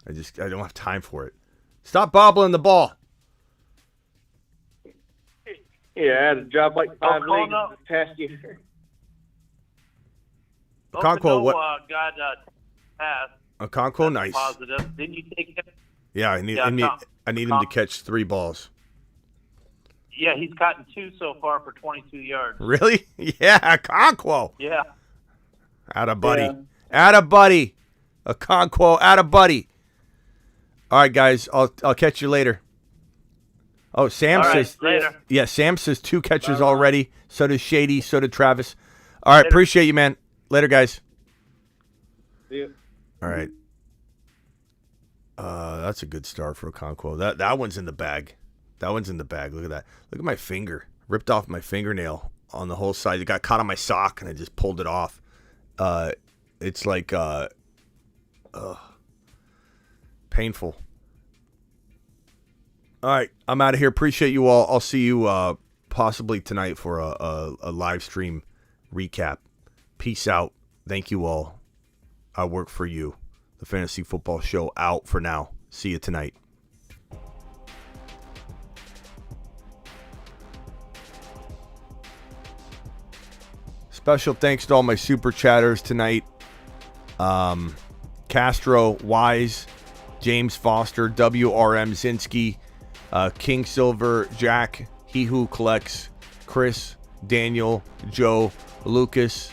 I don't have time for it. Stop bobbling the ball. Yeah, I had to drop like 5 Oh, legs no. this past year. Okonkwo, what? Got passed. Okonkwo, nice. Positive. Didn't you take him? Yeah, I need him to catch 3 balls. Yeah, he's gotten 2 so far for 22 yards. Really? Yeah, Okonkwo. Yeah. Atta buddy. Atta buddy. Okonkwo, atta buddy. All right, guys, I'll catch you later. Oh, Sam All right, says later. Yeah, Sam says 2 catches already. So does Shady. So did Travis. All right, appreciate you, man. Later, guys. Yeah. All right. That's a good start for Okonkwo. That one's in the bag. That one's in the bag. Look at that. Look at my finger. Ripped off my fingernail on the whole side. It got caught on my sock, and I just pulled it off. It's like painful. All right, I'm out of here. Appreciate you all. I'll see you possibly tonight for a live stream recap. Peace out. Thank you all. I work for you. The Fantasy Football Show out for now. See you tonight. Special thanks to all my super chatters tonight. Castro, Wise, James Foster, WRM Zinsky, King Silver, Jack, He Who Collects, Chris, Daniel, Joe, Lucas,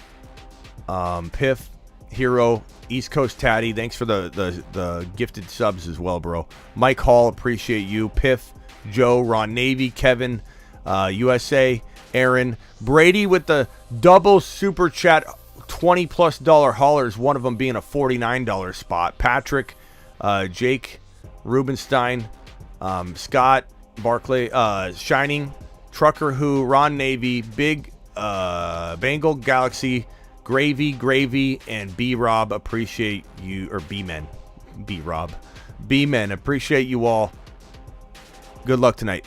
Piff, Hero, East Coast Tatty. Thanks for the gifted subs as well, bro. Mike Hall, appreciate you. Piff, Joe, Ron Navy, Kevin, USA, Aaron, Brady with the double super chat $20+ haulers, one of them being a $49 spot. Patrick, Jake, Rubenstein, Scott, Barclay, Shining, Trucker Who, Ron Navy, Big Bengal Galaxy, Gravy, and B-Rob. Appreciate you, or B-Men. B-Rob. B-Men, appreciate you all. Good luck tonight.